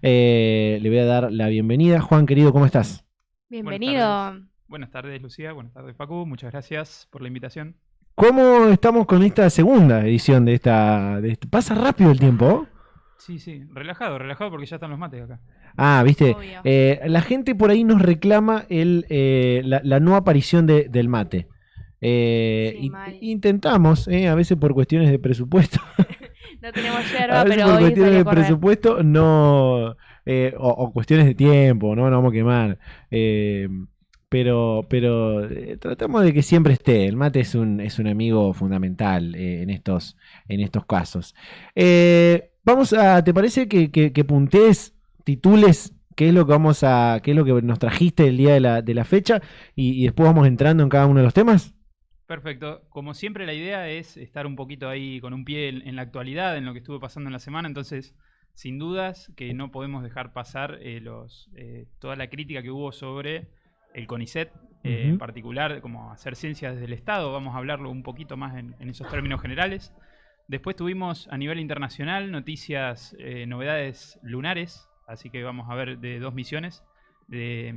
Le voy a dar la bienvenida. Juan, querido, ¿cómo estás? Buenas tardes. Bienvenido. Buenas tardes, Lucía. Buenas tardes, Facu. Muchas gracias por la invitación. ¿Cómo estamos con esta segunda edición de esta? Pasa rápido el tiempo. Sí, sí, relajado, relajado porque ya están los mates acá. Ah, viste, Obvio. la gente por ahí nos reclama la no aparición del mate. Sí, mal. Intentamos, a veces por cuestiones de presupuesto, No tenemos a yerba, veces pero por hoy cuestiones salió a de correr. presupuesto no, o cuestiones de tiempo, no nos vamos a quemar. Eh, pero tratamos de que siempre esté. El mate es un amigo fundamental en estos casos. ¿Te parece que puntees, titules, qué es lo que nos trajiste el día de la fecha y después vamos entrando en cada uno de los temas? Perfecto. Como siempre, la idea es estar un poquito ahí con un pie en la actualidad, en lo que estuvo pasando en la semana. Entonces, sin dudas que no podemos dejar pasar toda la crítica que hubo sobre el CONICET, en Ujú. particular, como hacer ciencia desde el Estado. Vamos a hablarlo un poquito más en esos términos generales. Después tuvimos a nivel internacional noticias, novedades lunares, así que vamos a ver de dos misiones de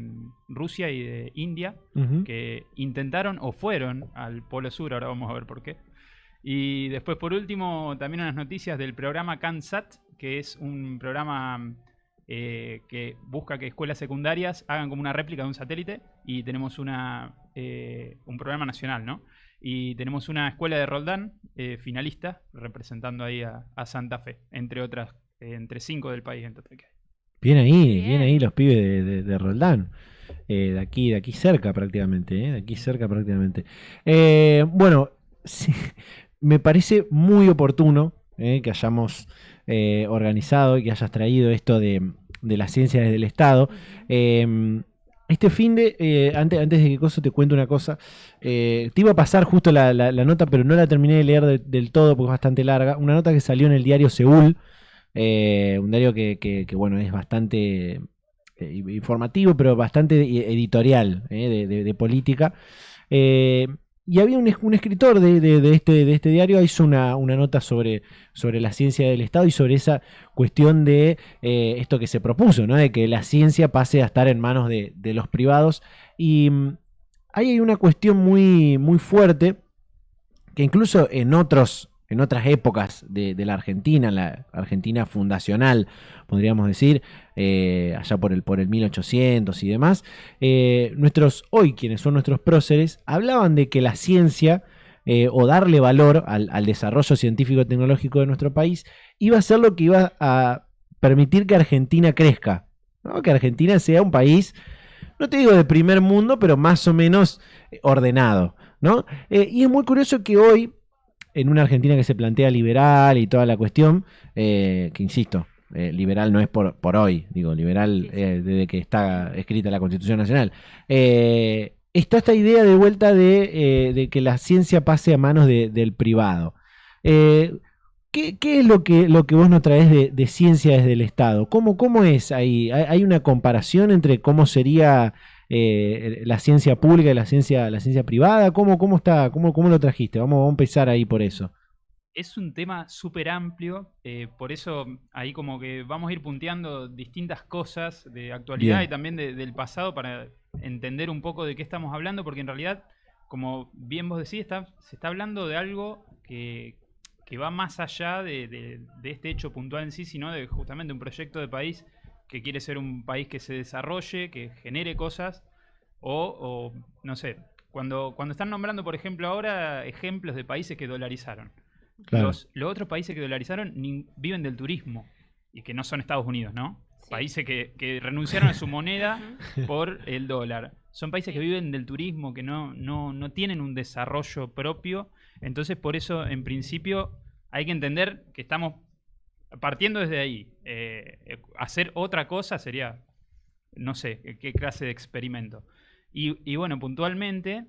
Rusia y de India Ujú. que intentaron o fueron al Polo Sur, ahora vamos a ver por qué. Y después, por último, también unas noticias del programa CANSAT, que es un programa que busca que escuelas secundarias hagan como una réplica de un satélite y tenemos un programa nacional, ¿no? Y tenemos una escuela de Roldán finalista representando ahí a Santa Fe, entre otras, entre cinco del país en total que hay. Qué Bien ahí bien. los pibes de Roldán. De aquí cerca prácticamente, de aquí cerca prácticamente. Bueno, sí, me parece muy oportuno que hayamos organizado y que hayas traído esto de la ciencia desde el Estado. Ujú. Este fin antes de que cosa te cuente una cosa, te iba a pasar justo la nota, pero no la terminé de leer del todo porque es bastante larga. Una nota que salió en el diario Seúl, un diario que, bueno, es bastante informativo, pero bastante editorial, de política. Eh, y había un escritor de este diario, hizo una nota sobre la ciencia del Estado y sobre esa cuestión de esto que se propuso, ¿no? De que la ciencia pase a estar en manos de los privados. Y ahí hay una cuestión muy, muy fuerte que incluso en otras épocas de la Argentina fundacional, podríamos decir, allá por el 1800 y demás, quienes son nuestros próceres, hablaban de que la ciencia, o darle valor al desarrollo científico-tecnológico de nuestro país, iba a ser lo que iba a permitir que Argentina crezca, ¿no? Que Argentina sea un país, no te digo de primer mundo, pero más o menos ordenado, ¿no? Y es muy curioso que hoy, en una Argentina que se plantea liberal y toda la cuestión, que insisto, liberal no es por hoy, digo, liberal Sí, sí. desde que está escrita la Constitución Nacional, está esta idea de vuelta de que la ciencia pase a manos del privado. Eh, ¿Qué es lo que vos nos traes de ciencia desde el Estado? ¿Cómo es ahí? ¿Hay una comparación entre cómo sería la ciencia pública y la ciencia privada? ¿Cómo lo trajiste? Vamos a empezar ahí por eso. Es un tema súper amplio, por eso ahí como que vamos a ir punteando distintas cosas de actualidad y Bien, también del pasado para entender un poco de qué estamos hablando, porque en realidad, como bien vos decís, se está hablando de algo que va más allá de este hecho puntual en sí, sino de justamente un proyecto de país que quiere ser un país que se desarrolle, que genere cosas, o no sé, cuando están nombrando, por ejemplo, ahora ejemplos de países que dolarizaron. claro, Los otros países que dolarizaron viven del turismo y que no son Estados Unidos, ¿no? Sí. Países que renunciaron a su moneda Ujú. por el dólar. Son países que Sí. viven del turismo, que no tienen un desarrollo propio. Entonces, por eso, en principio, hay que entender que estamos partiendo desde ahí. Hacer otra cosa sería, no sé, qué clase de experimento. Y bueno, puntualmente,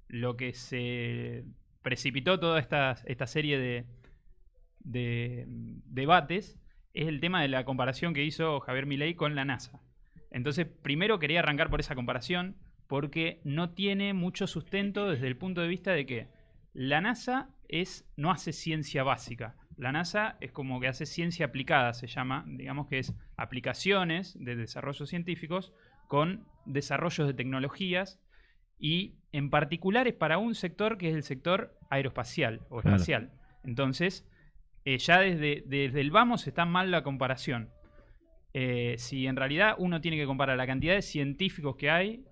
lo que se precipitó toda esta serie de debates es el tema de la comparación que hizo Javier Milei con la NASA. Entonces, primero quería arrancar por esa comparación porque no tiene mucho sustento desde el punto de vista de que la NASA no hace ciencia básica. La NASA es como que hace ciencia aplicada, se llama, digamos que es aplicaciones de desarrollos científicos con desarrollos de tecnologías y en particular es para un sector que es el sector aeroespacial o espacial. Entonces, ya desde el vamos está mal la comparación. Si en realidad uno tiene que comparar la cantidad de científicos que hay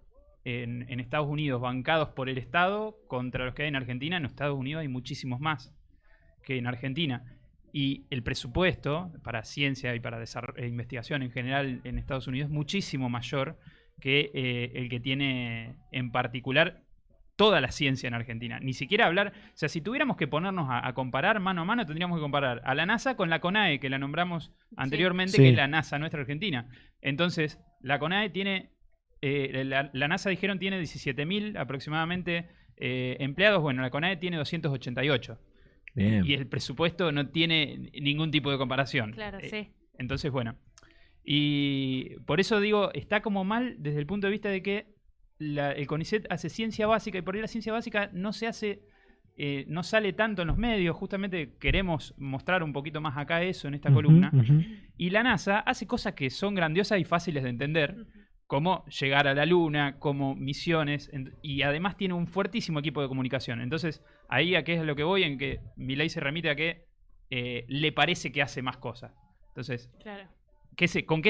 en Estados Unidos bancados por el Estado contra los que hay en Argentina, en Estados Unidos hay muchísimos más que en Argentina. Y el presupuesto para ciencia y para investigación en general en Estados Unidos es muchísimo mayor que el que tiene en particular toda la ciencia en Argentina. Ni siquiera hablar, o sea, si tuviéramos que ponernos a comparar mano a mano, tendríamos que comparar a la NASA con la CONAE, que la nombramos anteriormente, que es la NASA nuestra Argentina. Entonces, la CONAE tiene, la NASA dijeron tiene 17.000 aproximadamente empleados, bueno, la CONAE tiene 288. Bien. Y el presupuesto no tiene ningún tipo de comparación. Claro, sí. Entonces, bueno. Y por eso digo, está como mal desde el punto de vista de que el CONICET hace ciencia básica y por ahí la ciencia básica no se hace, no sale tanto en los medios. Justamente queremos mostrar un poquito más acá eso en esta columna. Y la NASA hace cosas que son grandiosas y fáciles de entender, como llegar a la Luna, como misiones, y además tiene un fuertísimo equipo de comunicación. Entonces, ahí a qué es lo que voy, en que Milei se remite a que le parece que hace más cosas. Entonces, claro. ¿con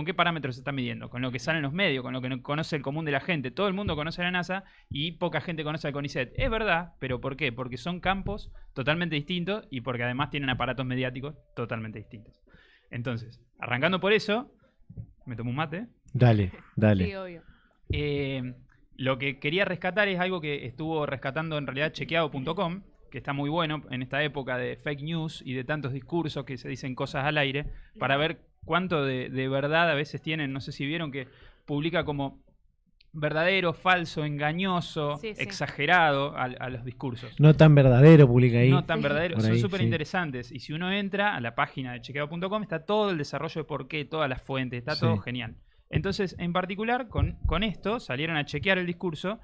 qué parámetros se está midiendo? Con lo que sale en los medios, con lo que conoce el común de la gente. Todo el mundo conoce a la NASA y poca gente conoce al CONICET. Es verdad, pero ¿por qué? Porque son campos totalmente distintos y porque además tienen aparatos mediáticos totalmente distintos. Entonces, arrancando por eso, me tomo un mate. Dale. Sí, obvio. Lo que quería rescatar es algo que estuvo rescatando en realidad chequeado.com, que está muy bueno en esta época de fake news y de tantos discursos que se dicen cosas al aire, para ver cuánto de verdad a veces tienen. No sé si vieron que publica como verdadero, falso, engañoso, exagerado a los discursos. No tan verdadero publica ahí. No tan verdadero, son ahí, súper interesantes. Y si uno entra a la página de chequeado.com está todo el desarrollo de por qué, todas las fuentes, está todo genial. Entonces, en particular, con esto salieron a chequear el discurso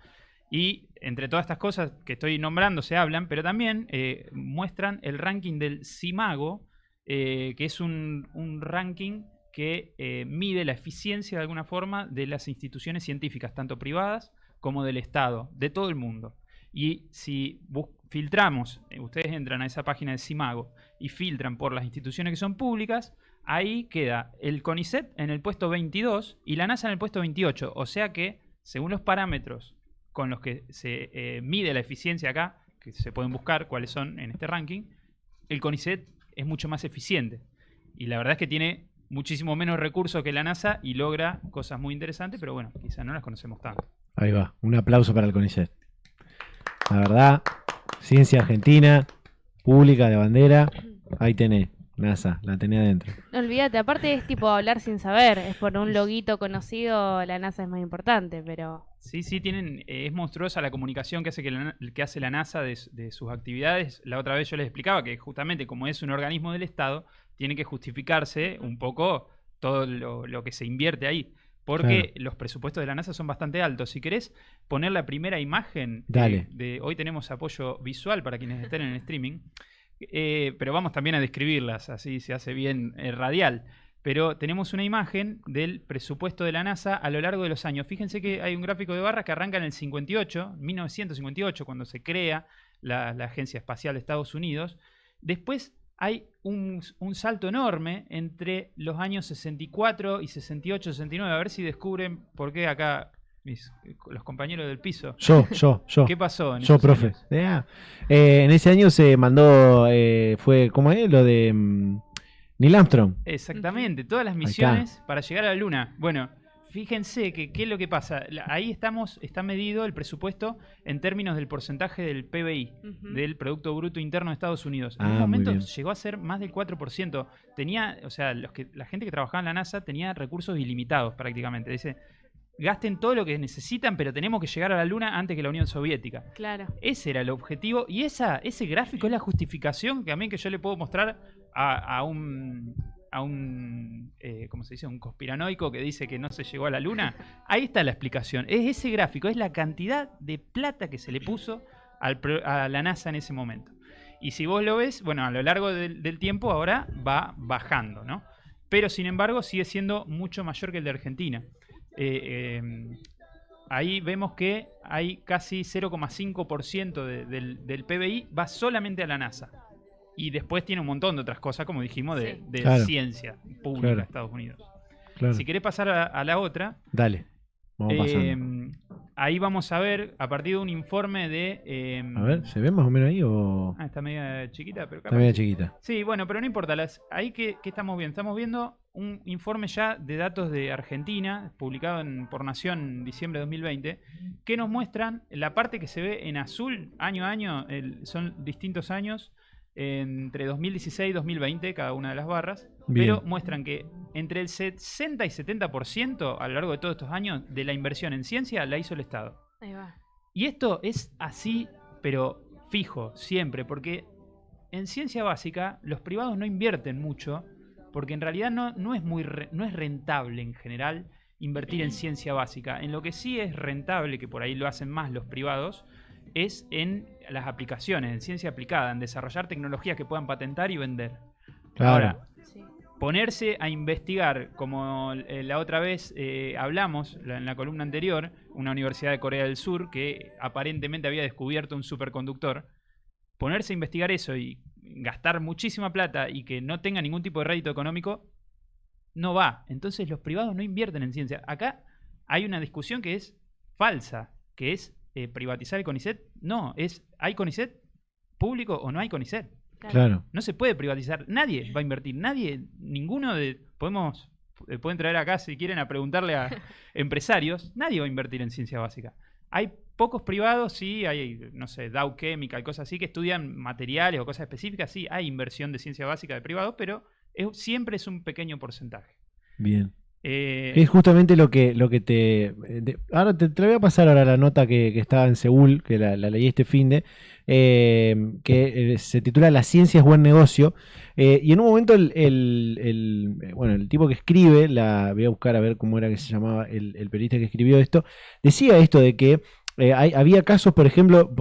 y entre todas estas cosas que estoy nombrando se hablan, pero también muestran el ranking del CIMAGO, que es un ranking que mide la eficiencia de alguna forma de las instituciones científicas, tanto privadas como del Estado, de todo el mundo. Y si filtramos, ustedes entran a esa página del CIMAGO y filtran por las instituciones que son públicas, ahí queda el CONICET en el puesto 22 y la NASA en el puesto 28. O sea que, según los parámetros con los que se mide la eficiencia acá, que se pueden buscar cuáles son en este ranking, el CONICET es mucho más eficiente. Y la verdad es que tiene muchísimo menos recursos que la NASA y logra cosas muy interesantes, pero bueno, quizás no las conocemos tanto. Ahí va, un aplauso para el CONICET. La verdad, ciencia argentina, pública de bandera, ahí tenés. NASA, la tenía adentro. No olvídate, aparte es tipo hablar sin saber, es por un loguito conocido, la NASA es más importante, pero... Sí, es monstruosa la comunicación que hace la NASA de sus actividades. La otra vez yo les explicaba que justamente como es un organismo del Estado, tiene que justificarse un poco todo lo que se invierte ahí. Porque los presupuestos de la NASA son bastante altos. Si querés poner la primera imagen, hoy tenemos apoyo visual para quienes estén en el streaming. Pero vamos también a describirlas, así se hace bien radial. Pero tenemos una imagen del presupuesto de la NASA a lo largo de los años. Fíjense que hay un gráfico de barras que arranca en el 1958, cuando se crea la Agencia Espacial de Estados Unidos. Después hay un salto enorme entre los años 64 y 68, 69. A ver si descubren por qué acá... los compañeros del piso. Yo. ¿Qué pasó en yo, profe. En ese año se mandó, ¿cómo es? Lo de Neil Armstrong. Exactamente, todas las misiones para llegar a la Luna. Bueno, fíjense que qué es lo que pasa. Ahí está medido el presupuesto en términos del porcentaje del PBI, del Producto Bruto Interno de Estados Unidos. En un momento llegó a ser más del 4%. Tenía, o sea, la gente que trabajaba en la NASA tenía recursos ilimitados prácticamente. Dice, gasten todo lo que necesitan, pero tenemos que llegar a la Luna antes que la Unión Soviética. Claro. Ese era el objetivo y ese gráfico es la justificación que a mí que yo le puedo mostrar a un ¿cómo se dice? Un conspiranoico que dice que no se llegó a la Luna. Ahí está la explicación. Es ese gráfico, es la cantidad de plata que se le puso a la NASA en ese momento. Y si vos lo ves, bueno, a lo largo del tiempo ahora va bajando, ¿no? Pero sin embargo sigue siendo mucho mayor que el de Argentina. Ahí vemos que hay casi 0,5% del PBI va solamente a la NASA. Y después tiene un montón de otras cosas, como dijimos, de Claro. ciencia pública Claro. de Estados Unidos. Claro. Si querés pasar a la otra, Dale. Vamos pasando. ahí vamos a ver, a partir de un informe de... A ver, ¿se ve más o menos ahí o...? está media chiquita, pero Está capaz media que- chiquita. Sí, bueno, pero no importa. Ahí que estamos viendo. Estamos viendo un informe ya de datos de Argentina, publicado por Nación en diciembre de 2020, que nos muestran la parte que se ve en azul año a año, son distintos años, entre 2016 y 2020, cada una de las barras, Bien. pero muestran que entre el 60 y 70% a lo largo de todos estos años de la inversión en ciencia la hizo el Estado. Ahí va. Y esto es así, pero fijo, siempre, porque en ciencia básica los privados no invierten mucho, porque en realidad no es rentable en general invertir en ciencia básica. En lo que sí es rentable, que por ahí lo hacen más los privados, es en las aplicaciones, en ciencia aplicada, en desarrollar tecnologías que puedan patentar y vender. Claro. Ahora, Sí. ponerse a investigar, como la otra vez hablamos en la columna anterior, una universidad de Corea del Sur que aparentemente había descubierto un superconductor, ponerse a investigar eso y gastar muchísima plata y que no tenga ningún tipo de rédito económico, no va. Entonces los privados no invierten en ciencia. Acá hay una discusión que es falsa, que es privatizar el CONICET. No, ¿hay CONICET público o no hay CONICET? Claro. No se puede privatizar. Nadie va a invertir. Ninguno de... Pueden traer acá si quieren a preguntarle a empresarios. Nadie va a invertir en ciencia básica. Hay pocos privados, sí, hay, no sé, Dow Chemical, cosas así, que estudian materiales o cosas específicas. Sí, hay inversión de ciencia básica de privados, pero siempre es un pequeño porcentaje. Bien. Es justamente lo que ahora te la voy a pasar ahora la nota que estaba en Seúl, que la leí este finde, que se titula La ciencia es buen negocio. Y en un momento bueno, el tipo que escribe, voy a buscar a ver cómo era que se llamaba el periodista que escribió esto, decía esto de que había casos, por ejemplo,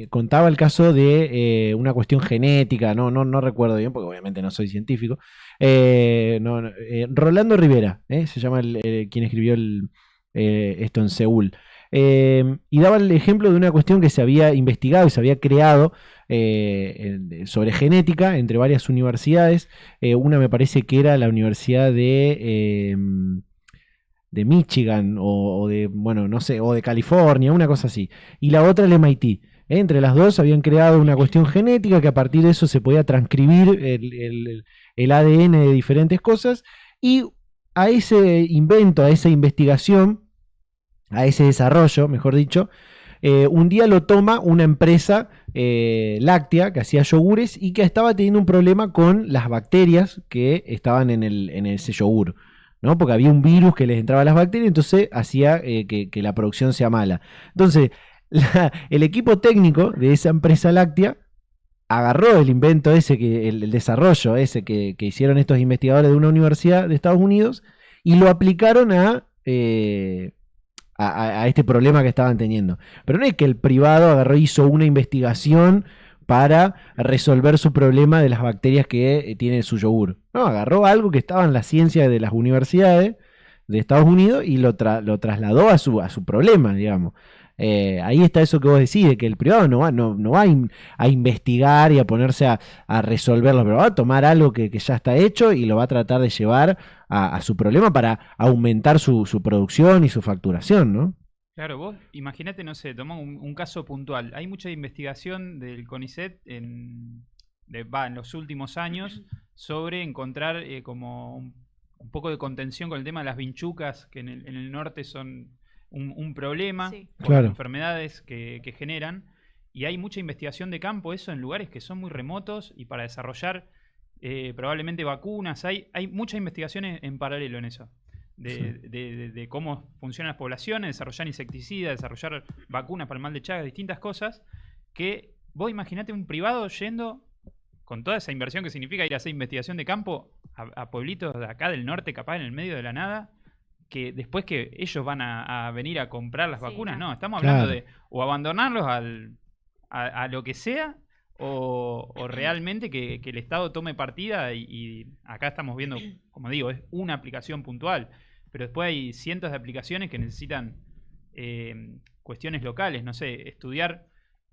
contaba el caso de una cuestión genética, no recuerdo bien, porque obviamente no soy científico. Rolando Rivera, se llama quien escribió esto en Seúl. Y daba el ejemplo de una cuestión que se había investigado y se había creado sobre genética entre varias universidades. Una me parece que era la Universidad de Michigan o de, bueno, no sé, o de California, una cosa así. Y la otra el MIT. Entre las dos habían creado una cuestión genética que a partir de eso se podía transcribir el ADN de diferentes cosas, y a ese invento, a esa investigación, a ese desarrollo, mejor dicho, un día lo toma una empresa láctea que hacía yogures y que estaba teniendo un problema con las bacterias que estaban en ese yogur, ¿no? Porque había un virus que les entraba a las bacterias, entonces hacía que la producción sea mala. Entonces, el equipo técnico de esa empresa láctea agarró el invento ese, el desarrollo ese que hicieron estos investigadores de una universidad de Estados Unidos, y lo aplicaron a este problema que estaban teniendo. Pero no es que el privado agarró y hizo una investigación para resolver su problema de las bacterias que tiene su yogur. No, agarró algo que estaba en la ciencia de las universidades de Estados Unidos y lo trasladó a su problema, digamos. Ahí está eso que vos decís, de que el privado no va a investigar y a ponerse a resolverlo, pero va a tomar algo que ya está hecho y lo va a tratar de llevar a su problema para aumentar su producción y su facturación, ¿no? Claro, vos imagínate, no sé, toma un caso puntual. Hay mucha investigación del CONICET en los últimos años sobre encontrar como un poco de contención con el tema de las vinchucas, que en el norte son un problema, Sí. por Claro. las enfermedades que generan. Y hay mucha investigación de campo, eso, en lugares que son muy remotos y para desarrollar probablemente vacunas. Hay muchas investigaciones en paralelo en eso. De cómo funcionan las poblaciones, desarrollar insecticidas, desarrollar vacunas para el mal de Chagas, distintas cosas, que vos imaginate un privado yendo con toda esa inversión que significa ir a hacer investigación de campo a pueblitos de acá del norte, capaz en el medio de la nada, que después que ellos van a venir a comprar las Sí, vacunas. no. No, estamos hablando Claro. de o abandonarlos a lo que sea, o realmente que el Estado tome partida y acá estamos viendo, como digo, es una aplicación puntual, pero después hay cientos de aplicaciones que necesitan cuestiones locales, no sé, estudiar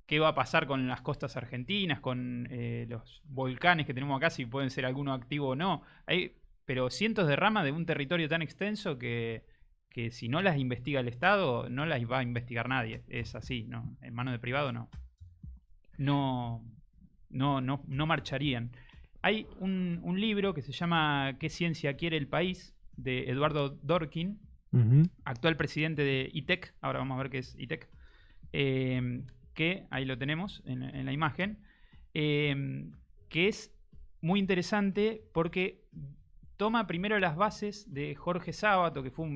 qué va a pasar con las costas argentinas, con los volcanes que tenemos acá, si pueden ser alguno activo o no. Pero cientos de ramas de un territorio tan extenso que si no las investiga el Estado, no las va a investigar nadie. Es así, ¿no? En manos de privado no. No marcharían. Hay un libro que se llama ¿Qué ciencia quiere el país? De Eduardo Dworkin, actual presidente de ITEC. Ahora vamos a ver qué es ITEC. Que ahí lo tenemos en la imagen. Que es muy interesante porque toma primero las bases de Jorge Sábato, que fue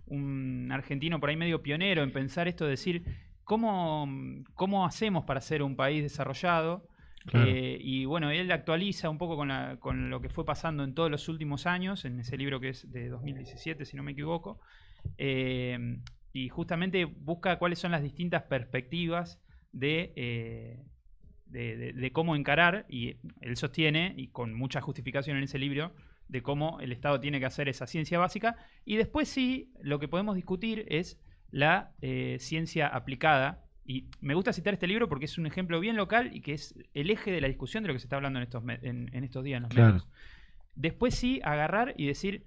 un argentino por ahí medio pionero en pensar esto, de decir cómo hacemos para ser un país desarrollado. Claro. Y bueno, él actualiza un poco con lo que fue pasando en todos los últimos años, en ese libro que es de 2017, si no me equivoco, y justamente busca cuáles son las distintas perspectivas de cómo encarar, y él sostiene, y con mucha justificación en ese libro, de cómo el Estado tiene que hacer esa ciencia básica. Y después sí, lo que podemos discutir es la ciencia aplicada. Y me gusta citar este libro porque es un ejemplo bien local y que es el eje de la discusión de lo que se está hablando en estos días en los medios. Después sí, agarrar y decir,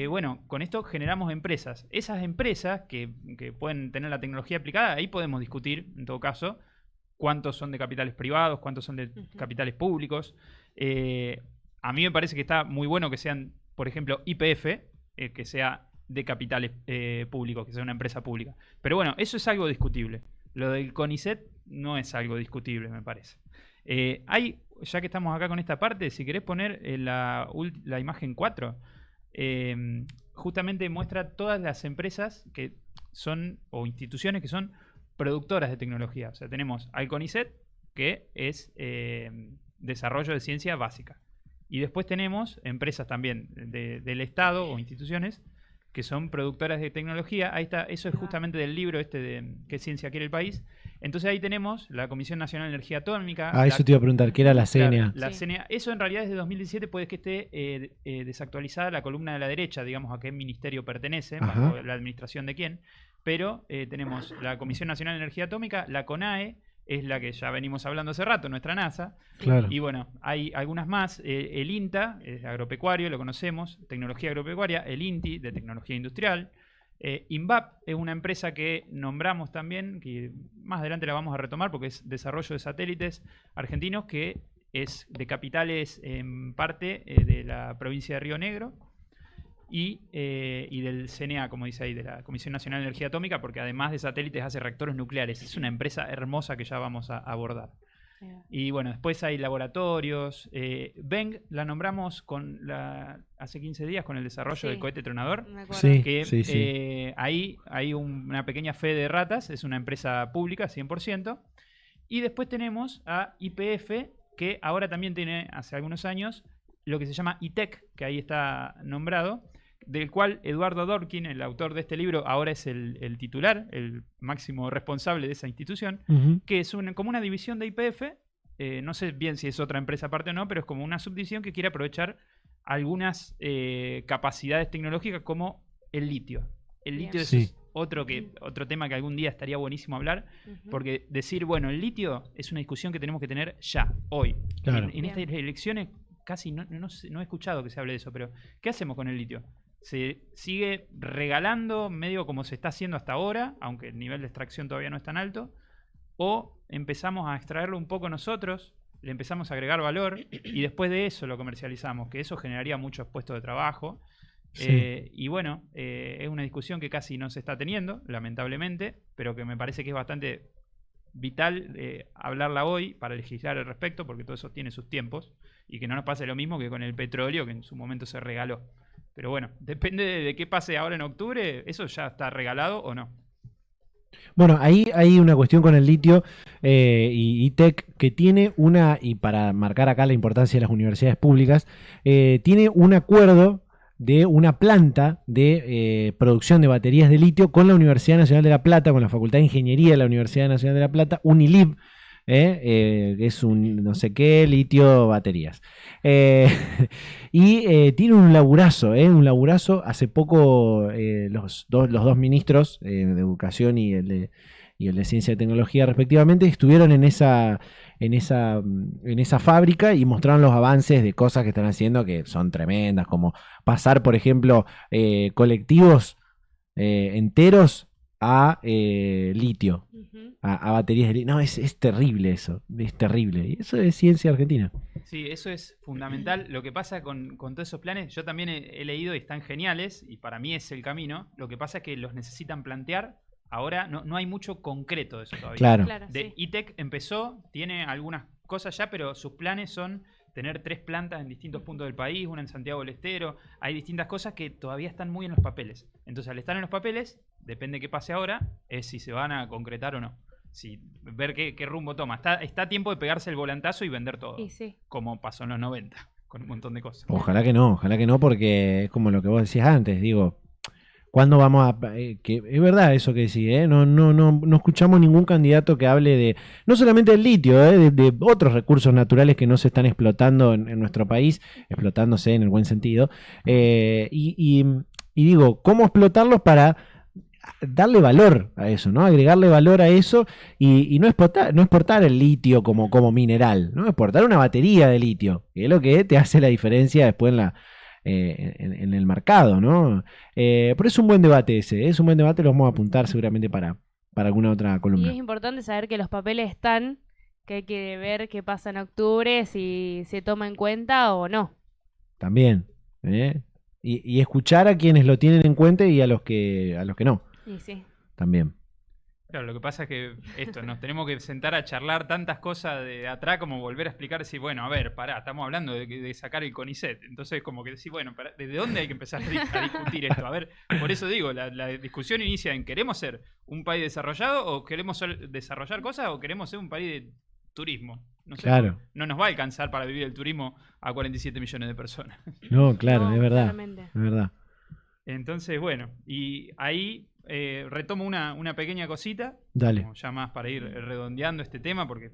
bueno, con esto generamos empresas. Esas empresas que pueden tener la tecnología aplicada, ahí podemos discutir, en todo caso, cuántos son de capitales privados, cuántos son de capitales públicos. A mí me parece que está muy bueno que sean, por ejemplo, YPF, que sea de capitales públicos, que sea una empresa pública. Pero bueno, eso es algo discutible. Lo del CONICET no es algo discutible, me parece. Ya que estamos acá con esta parte, si querés poner la imagen 4, justamente muestra todas las empresas que son, o instituciones que son productoras de tecnología. O sea, tenemos al CONICET, que es desarrollo de ciencia básica. Y después tenemos empresas también del Estado o instituciones que son productoras de tecnología. Ahí está, eso es justamente del libro de ¿Qué ciencia quiere el país? Entonces ahí tenemos la Comisión Nacional de Energía Atómica. Eso te iba a preguntar, ¿qué era la CNA? La CNA. Eso en realidad desde 2017 puede que esté desactualizada la columna de la derecha, digamos a qué ministerio pertenece, bajo la administración de quién. Pero tenemos la Comisión Nacional de Energía Atómica, la CONAE, es la que ya venimos hablando hace rato, nuestra NASA. Claro. Y bueno, hay algunas más. El INTA, es agropecuario, lo conocemos, tecnología agropecuaria. El INTI, de tecnología industrial. INVAP es una empresa que nombramos también, que más adelante la vamos a retomar porque es desarrollo de satélites argentinos, que es de capitales en parte de la provincia de Río Negro. Y del CNA, como dice ahí, de la Comisión Nacional de Energía Atómica, porque además de satélites hace reactores nucleares. Es una empresa hermosa que ya vamos a abordar. Y bueno, después hay laboratorios. Beng la nombramos hace 15 días con el desarrollo del cohete tronador. Sí. Ahí hay una pequeña fe de ratas, es una empresa pública, 100%. Y después tenemos a YPF, que ahora también tiene, hace algunos años, lo que se llama ITEC, que ahí está nombrado, del cual Eduardo Dworkin, el autor de este libro, ahora es el titular, el máximo responsable de esa institución, que es como una división de YPF. No sé bien si es otra empresa aparte o no, pero es como una subdivisión que quiere aprovechar algunas capacidades tecnológicas como el litio. El litio es otro tema que algún día estaría buenísimo hablar, porque decir, bueno, el litio es una discusión que tenemos que tener ya, hoy. Claro. En estas elecciones casi no he escuchado que se hable de eso, pero ¿qué hacemos con el litio? Se sigue regalando medio como se está haciendo hasta ahora, aunque el nivel de extracción todavía no es tan alto, o empezamos a extraerlo un poco nosotros, le empezamos a agregar valor y después de eso lo comercializamos, que eso generaría muchos puestos de trabajo. Y bueno, es una discusión que casi no se está teniendo, lamentablemente, pero que me parece que es bastante vital hablarla hoy para legislar al respecto, porque todo eso tiene sus tiempos y que no nos pase lo mismo que con el petróleo, que en su momento se regaló. Pero bueno, depende de qué pase ahora en octubre, ¿eso ya está regalado o no? Bueno, ahí hay una cuestión con el litio y ITEC que tiene y para marcar acá la importancia de las universidades públicas, tiene un acuerdo de una planta de producción de baterías de litio con la Universidad Nacional de La Plata, con la Facultad de Ingeniería de la Universidad Nacional de La Plata, UNILIB, Es un no sé qué, litio, baterías. Eh, tiene un laburazo, un laburazo. Hace poco los dos ministros de Educación y el de Ciencia y Tecnología respectivamente estuvieron en esa fábrica y mostraron los avances de cosas que están haciendo que son tremendas, como pasar, por ejemplo, colectivos enteros a litio, Ujú. a baterías de litio. No, es terrible eso, es terrible. Y eso es ciencia argentina. Sí, eso es fundamental. Lo que pasa con todos esos planes, yo también he leído y están geniales, y para mí es el camino. Lo que pasa es que los necesitan plantear. Ahora no hay mucho concreto de eso todavía. Claro. Claro, De sí. ITEC empezó, tiene algunas cosas ya, pero sus planes son tener 3 plantas en distintos puntos del país, una en Santiago del Estero. Hay distintas cosas que todavía están muy en los papeles. Entonces, al estar en los papeles, depende qué pase ahora, es si se van a concretar o no. Si, ver qué rumbo toma. Está a tiempo de pegarse el volantazo y vender todo, Y sí. como pasó en los 90, con un montón de cosas. Ojalá que no, porque es como lo que vos decías antes, digo, ¿cuándo vamos a...? Que es verdad eso que decís, ¿eh? No escuchamos ningún candidato que hable de, no solamente del litio, de otros recursos naturales que no se están explotando en nuestro país, explotándose en el buen sentido, y digo, ¿cómo explotarlos para darle valor a eso, ¿no? Agregarle valor a eso y no exportar el litio como mineral, ¿no? Exportar una batería de litio, que es lo que te hace la diferencia después en el mercado, ¿no? Pero es un buen debate ese, es un buen debate, lo vamos a apuntar seguramente para alguna otra Y es columna. importante saber que los papeles están, que hay que ver qué pasa en octubre, si se toma en cuenta o no. También, ¿eh? Y escuchar a quienes lo tienen en cuenta y a los que no, Y sí. también. Claro, lo que pasa es que nos tenemos que sentar a charlar tantas cosas de atrás como volver a explicar, si bueno, a ver, pará, estamos hablando de sacar el CONICET. Entonces, como que decir, bueno, pará, ¿desde dónde hay que empezar a discutir esto? A ver, por eso digo, la discusión inicia en ¿queremos ser un país desarrollado o queremos desarrollar cosas o queremos ser un país de turismo? No sé, Claro. no nos va a alcanzar para vivir el turismo a 47 millones de personas. No, claro, No, es verdad, claramente. es verdad. Entonces, bueno, y ahí retomo una pequeña cosita, Dale. como ya más para ir redondeando este tema, porque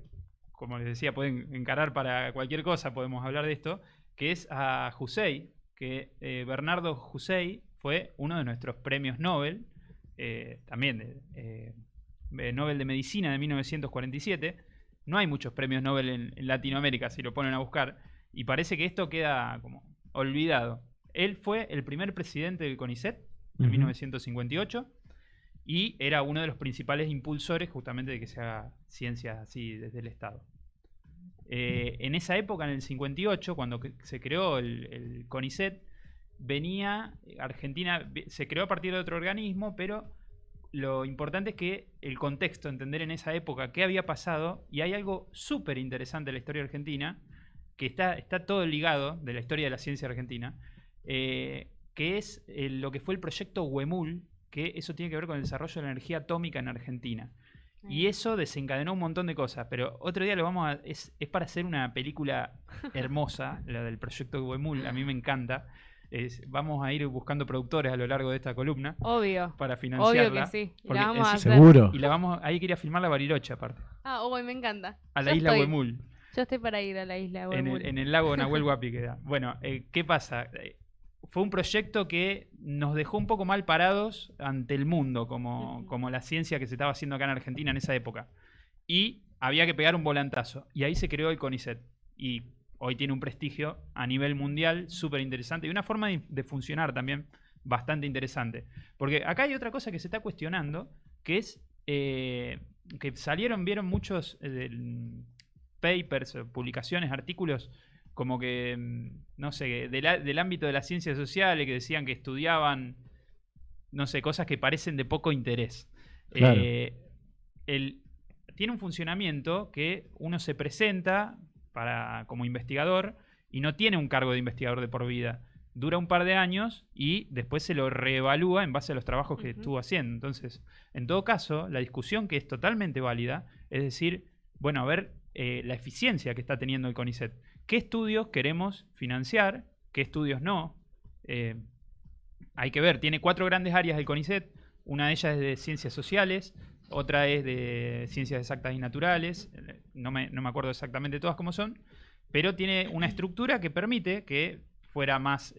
como les decía, pueden encarar para cualquier cosa, podemos hablar de esto, que es a Hussein, que Bernardo Hussein fue uno de nuestros premios Nobel, también Nobel de Medicina de 1947. No hay muchos premios Nobel en Latinoamérica, si lo ponen a buscar, y parece que esto queda como olvidado. Él fue el primer presidente del CONICET en Ujú. 1958 y era uno de los principales impulsores justamente de que se haga ciencia así desde el Estado. En esa época, en el 58, cuando se creó el CONICET, Argentina se creó a partir de otro organismo, pero lo importante es que el contexto, entender en esa época qué había pasado, y hay algo súper interesante de la historia argentina, que está todo ligado de la historia de la ciencia argentina, que es lo que fue el proyecto Huemul, que eso tiene que ver con el desarrollo de la energía atómica en Argentina. Y eso desencadenó un montón de cosas, pero otro día es para hacer una película hermosa, la del proyecto Huemul, a mí me encanta. Vamos a ir buscando productores a lo largo de esta columna Obvio. para Obvio financiarla. que sí. Y porque la vamos a hacer. Seguro. Y ahí quería filmar la Bariloche aparte, Ah, uy, me encanta. a la Yo isla estoy. Huemul, Yo estoy para ir a la isla de Huemul. en el lago Nahuel Huapi queda. Bueno, ¿qué pasa? Fue un proyecto que nos dejó un poco mal parados ante el mundo, como la ciencia que se estaba haciendo acá en Argentina en esa época. Y había que pegar un volantazo. Y ahí se creó el CONICET. Y hoy tiene un prestigio a nivel mundial súper interesante y una forma de funcionar también bastante interesante. Porque acá hay otra cosa que se está cuestionando, que es que vieron muchos papers, publicaciones, artículos, como que, no sé, del ámbito de las ciencias sociales, que decían que estudiaban, no sé, cosas que parecen de poco interés. Claro. Tiene un funcionamiento que uno se presenta como investigador y no tiene un cargo de investigador de por vida. Dura un par de años y después se lo reevalúa en base a los trabajos que estuvo haciendo. Entonces, en todo caso, la discusión, que es totalmente válida, es decir, bueno, a ver la eficiencia que está teniendo el CONICET. ¿Qué estudios queremos financiar? ¿Qué estudios no? Hay que ver, tiene 4 grandes áreas el CONICET. Una de ellas es de ciencias sociales, otra es de ciencias exactas y naturales, no me acuerdo exactamente todas cómo son, pero tiene una estructura que permite que fuera más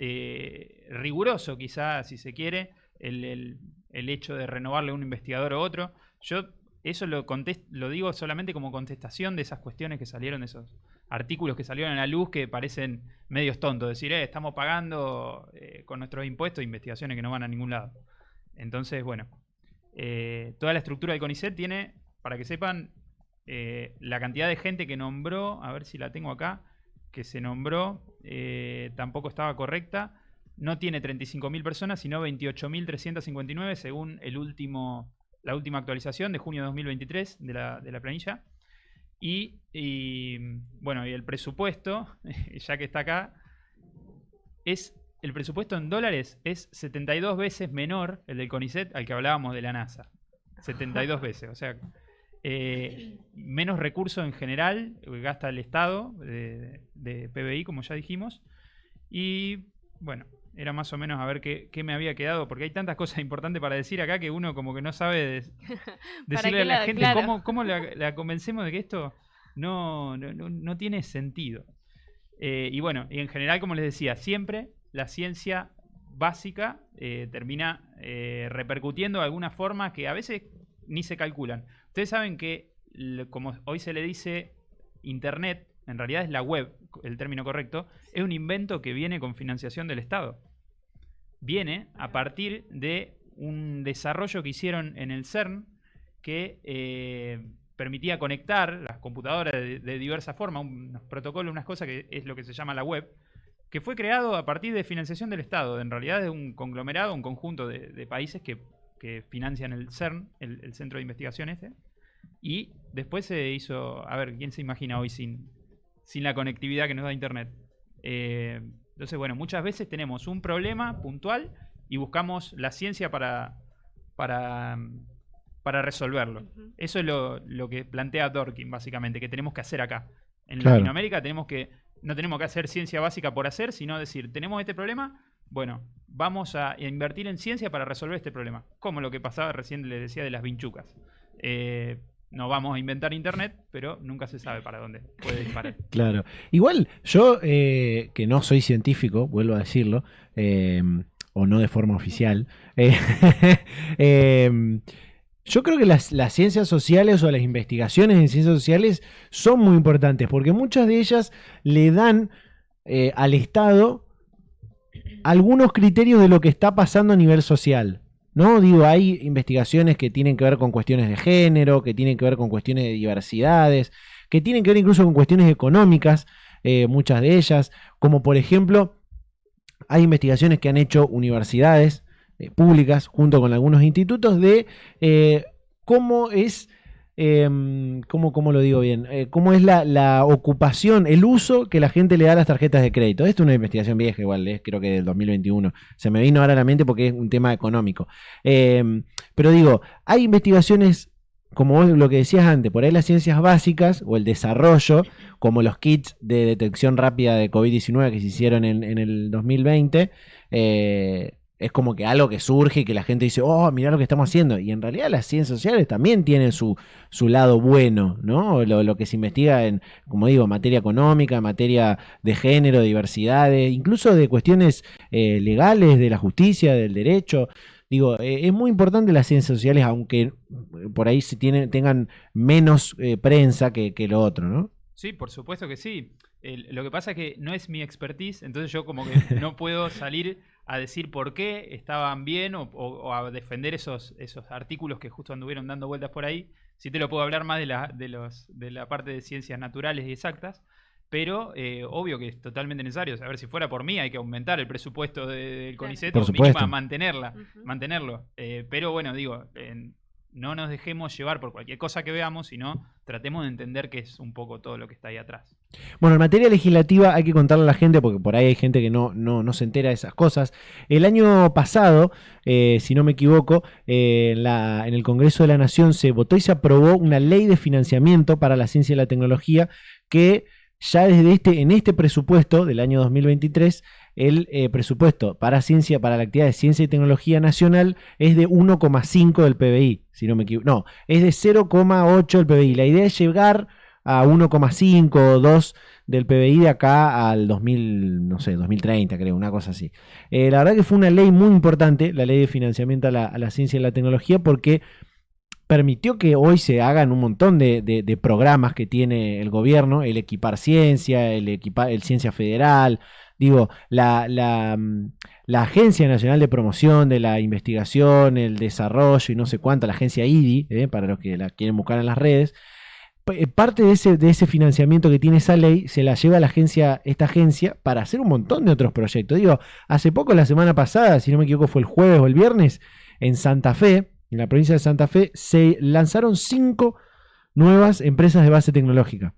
riguroso, quizá, si se quiere, el hecho de renovarle a un investigador o otro. Yo eso lo digo solamente como contestación de esas cuestiones que salieron, de esos artículos que salieron a la luz que parecen medios tontos. Decir, estamos pagando con nuestros impuestos investigaciones que no van a ningún lado. Entonces, bueno, toda la estructura del CONICET tiene, para que sepan, la cantidad de gente que nombró, a ver si la tengo acá, que se nombró, tampoco estaba correcta. No tiene 35.000 personas, sino 28.359 según la última actualización de junio de 2023 de la planilla. Y bueno, y el presupuesto, ya que está acá, el presupuesto en dólares es 72 veces menor el del CONICET al que hablábamos de la NASA. 72 veces, o sea, menos recursos en general gasta el Estado de PBI, como ya dijimos. Y bueno, era más o menos a ver qué me había quedado, porque hay tantas cosas importantes para decir acá que uno como que no sabe decirle a la gente cómo la convencemos de que esto no tiene sentido. Y bueno, y en general, como les decía, siempre la ciencia básica termina repercutiendo de alguna forma que a veces ni se calculan. Ustedes saben que, como hoy se le dice Internet, en realidad es la web, el término correcto, es un invento que viene con financiación del Estado. Viene a partir de un desarrollo que hicieron en el CERN que permitía conectar las computadoras de diversas formas, unos protocolos, unas cosas que es lo que se llama la web, que fue creado a partir de financiación del Estado. En realidad es un conglomerado, un conjunto de países que financian el CERN, el centro de investigación y después se hizo, a ver, ¿quién se imagina hoy sin la conectividad que nos da Internet? Entonces, bueno, muchas veces tenemos un problema puntual y buscamos la ciencia para resolverlo. Eso es lo que plantea Dworkin, básicamente, que tenemos que hacer acá. En Latinoamérica no tenemos que hacer ciencia básica por hacer, sino decir, tenemos este problema, bueno, vamos a invertir en ciencia para resolver este problema. Como lo que pasaba recién, les decía, de las vinchucas. No vamos a inventar Internet, pero nunca se sabe para dónde puede disparar. Claro. Igual, yo que no soy científico, vuelvo a decirlo, o no de forma oficial, yo creo que las ciencias sociales o las investigaciones en ciencias sociales son muy importantes, porque muchas de ellas le dan al Estado algunos criterios de lo que está pasando a nivel social. ¿No? Digo, hay investigaciones que tienen que ver con cuestiones de género, que tienen que ver con cuestiones de diversidades, que tienen que ver incluso con cuestiones económicas, muchas de ellas, como por ejemplo, hay investigaciones que han hecho universidades públicas junto con algunos institutos de cómo es, ¿cómo lo digo bien? ¿Cómo es la ocupación, el uso que la gente le da a las tarjetas de crédito? Esto es una investigación vieja igual, creo que del 2021. Se me vino ahora a la mente porque es un tema económico. Pero digo, hay investigaciones, como vos lo que decías antes, por ahí las ciencias básicas o el desarrollo, como los kits de detección rápida de COVID-19 que se hicieron en el 2020, es como que algo que surge y que la gente dice, oh, mirá lo que estamos haciendo. Y en realidad las ciencias sociales también tienen su lado bueno, ¿no? Lo que se investiga en, como digo, materia económica, materia de género, de diversidades, incluso de cuestiones legales, de la justicia, del derecho. Digo, es muy importante las ciencias sociales, aunque por ahí tengan menos prensa que lo otro, ¿no? Sí, por supuesto que sí. Lo que pasa es que no es mi expertise, entonces yo como que no puedo salir a decir por qué estaban bien o a defender esos artículos que justo anduvieron dando vueltas por ahí. Sí te lo puedo hablar más de la parte de ciencias naturales y exactas, pero obvio que es totalmente necesario. A ver, si fuera por mí hay que aumentar el presupuesto del CONICET o mínimo mantenerlo. Pero bueno, digo, no nos dejemos llevar por cualquier cosa que veamos, sino tratemos de entender qué es un poco todo lo que está ahí atrás. Bueno, en materia legislativa hay que contarle a la gente, porque por ahí hay gente que no se entera de esas cosas. El año pasado, si no me equivoco, en el Congreso de la Nación se votó y se aprobó una ley de financiamiento para la ciencia y la tecnología que ya en este presupuesto del año 2023, el presupuesto para la actividad de ciencia y tecnología nacional es de 1,5 del PBI, si no me equivoco. No, es de 0,8 del PBI. La idea es llegar a 1,5 o 2 del PBI de acá al 2000, no sé, 2030, creo, una cosa así. La verdad que fue una ley muy importante, la ley de financiamiento a la ciencia y la tecnología, porque permitió que hoy se hagan un montón de programas que tiene el gobierno, el Equipar Ciencia, el Ciencia Federal, digo, la Agencia Nacional de Promoción de la Investigación, el Desarrollo y no sé cuánto, la agencia IDI, para los que la quieren buscar en las redes. Parte de ese financiamiento que tiene esa ley se la lleva a esta agencia para hacer un montón de otros proyectos. Digo, hace poco, la semana pasada, si no me equivoco fue el jueves o el viernes, en Santa Fe, en la provincia de Santa Fe, se lanzaron 5 nuevas empresas de base tecnológica.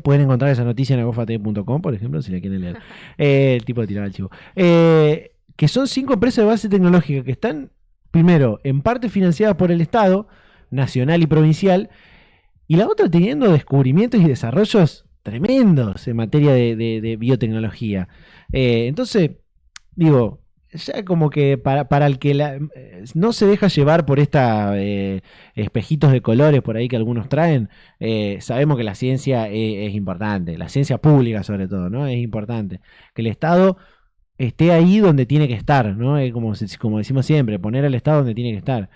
Pueden encontrar esa noticia en agofate.com, por ejemplo, si la quieren leer. El tipo de tirar al chivo. Que son 5 empresas de base tecnológica que están, primero, en parte financiadas por el Estado, nacional y provincial, y la otra teniendo descubrimientos y desarrollos tremendos en materia de biotecnología. Entonces, digo, ya como que para el que no se deja llevar por esta espejitos de colores por ahí que algunos traen, sabemos que la ciencia es importante, la ciencia pública sobre todo, ¿no? Es importante. Que el Estado esté ahí donde tiene que estar, ¿no? Como decimos siempre, poner al Estado donde tiene que estar.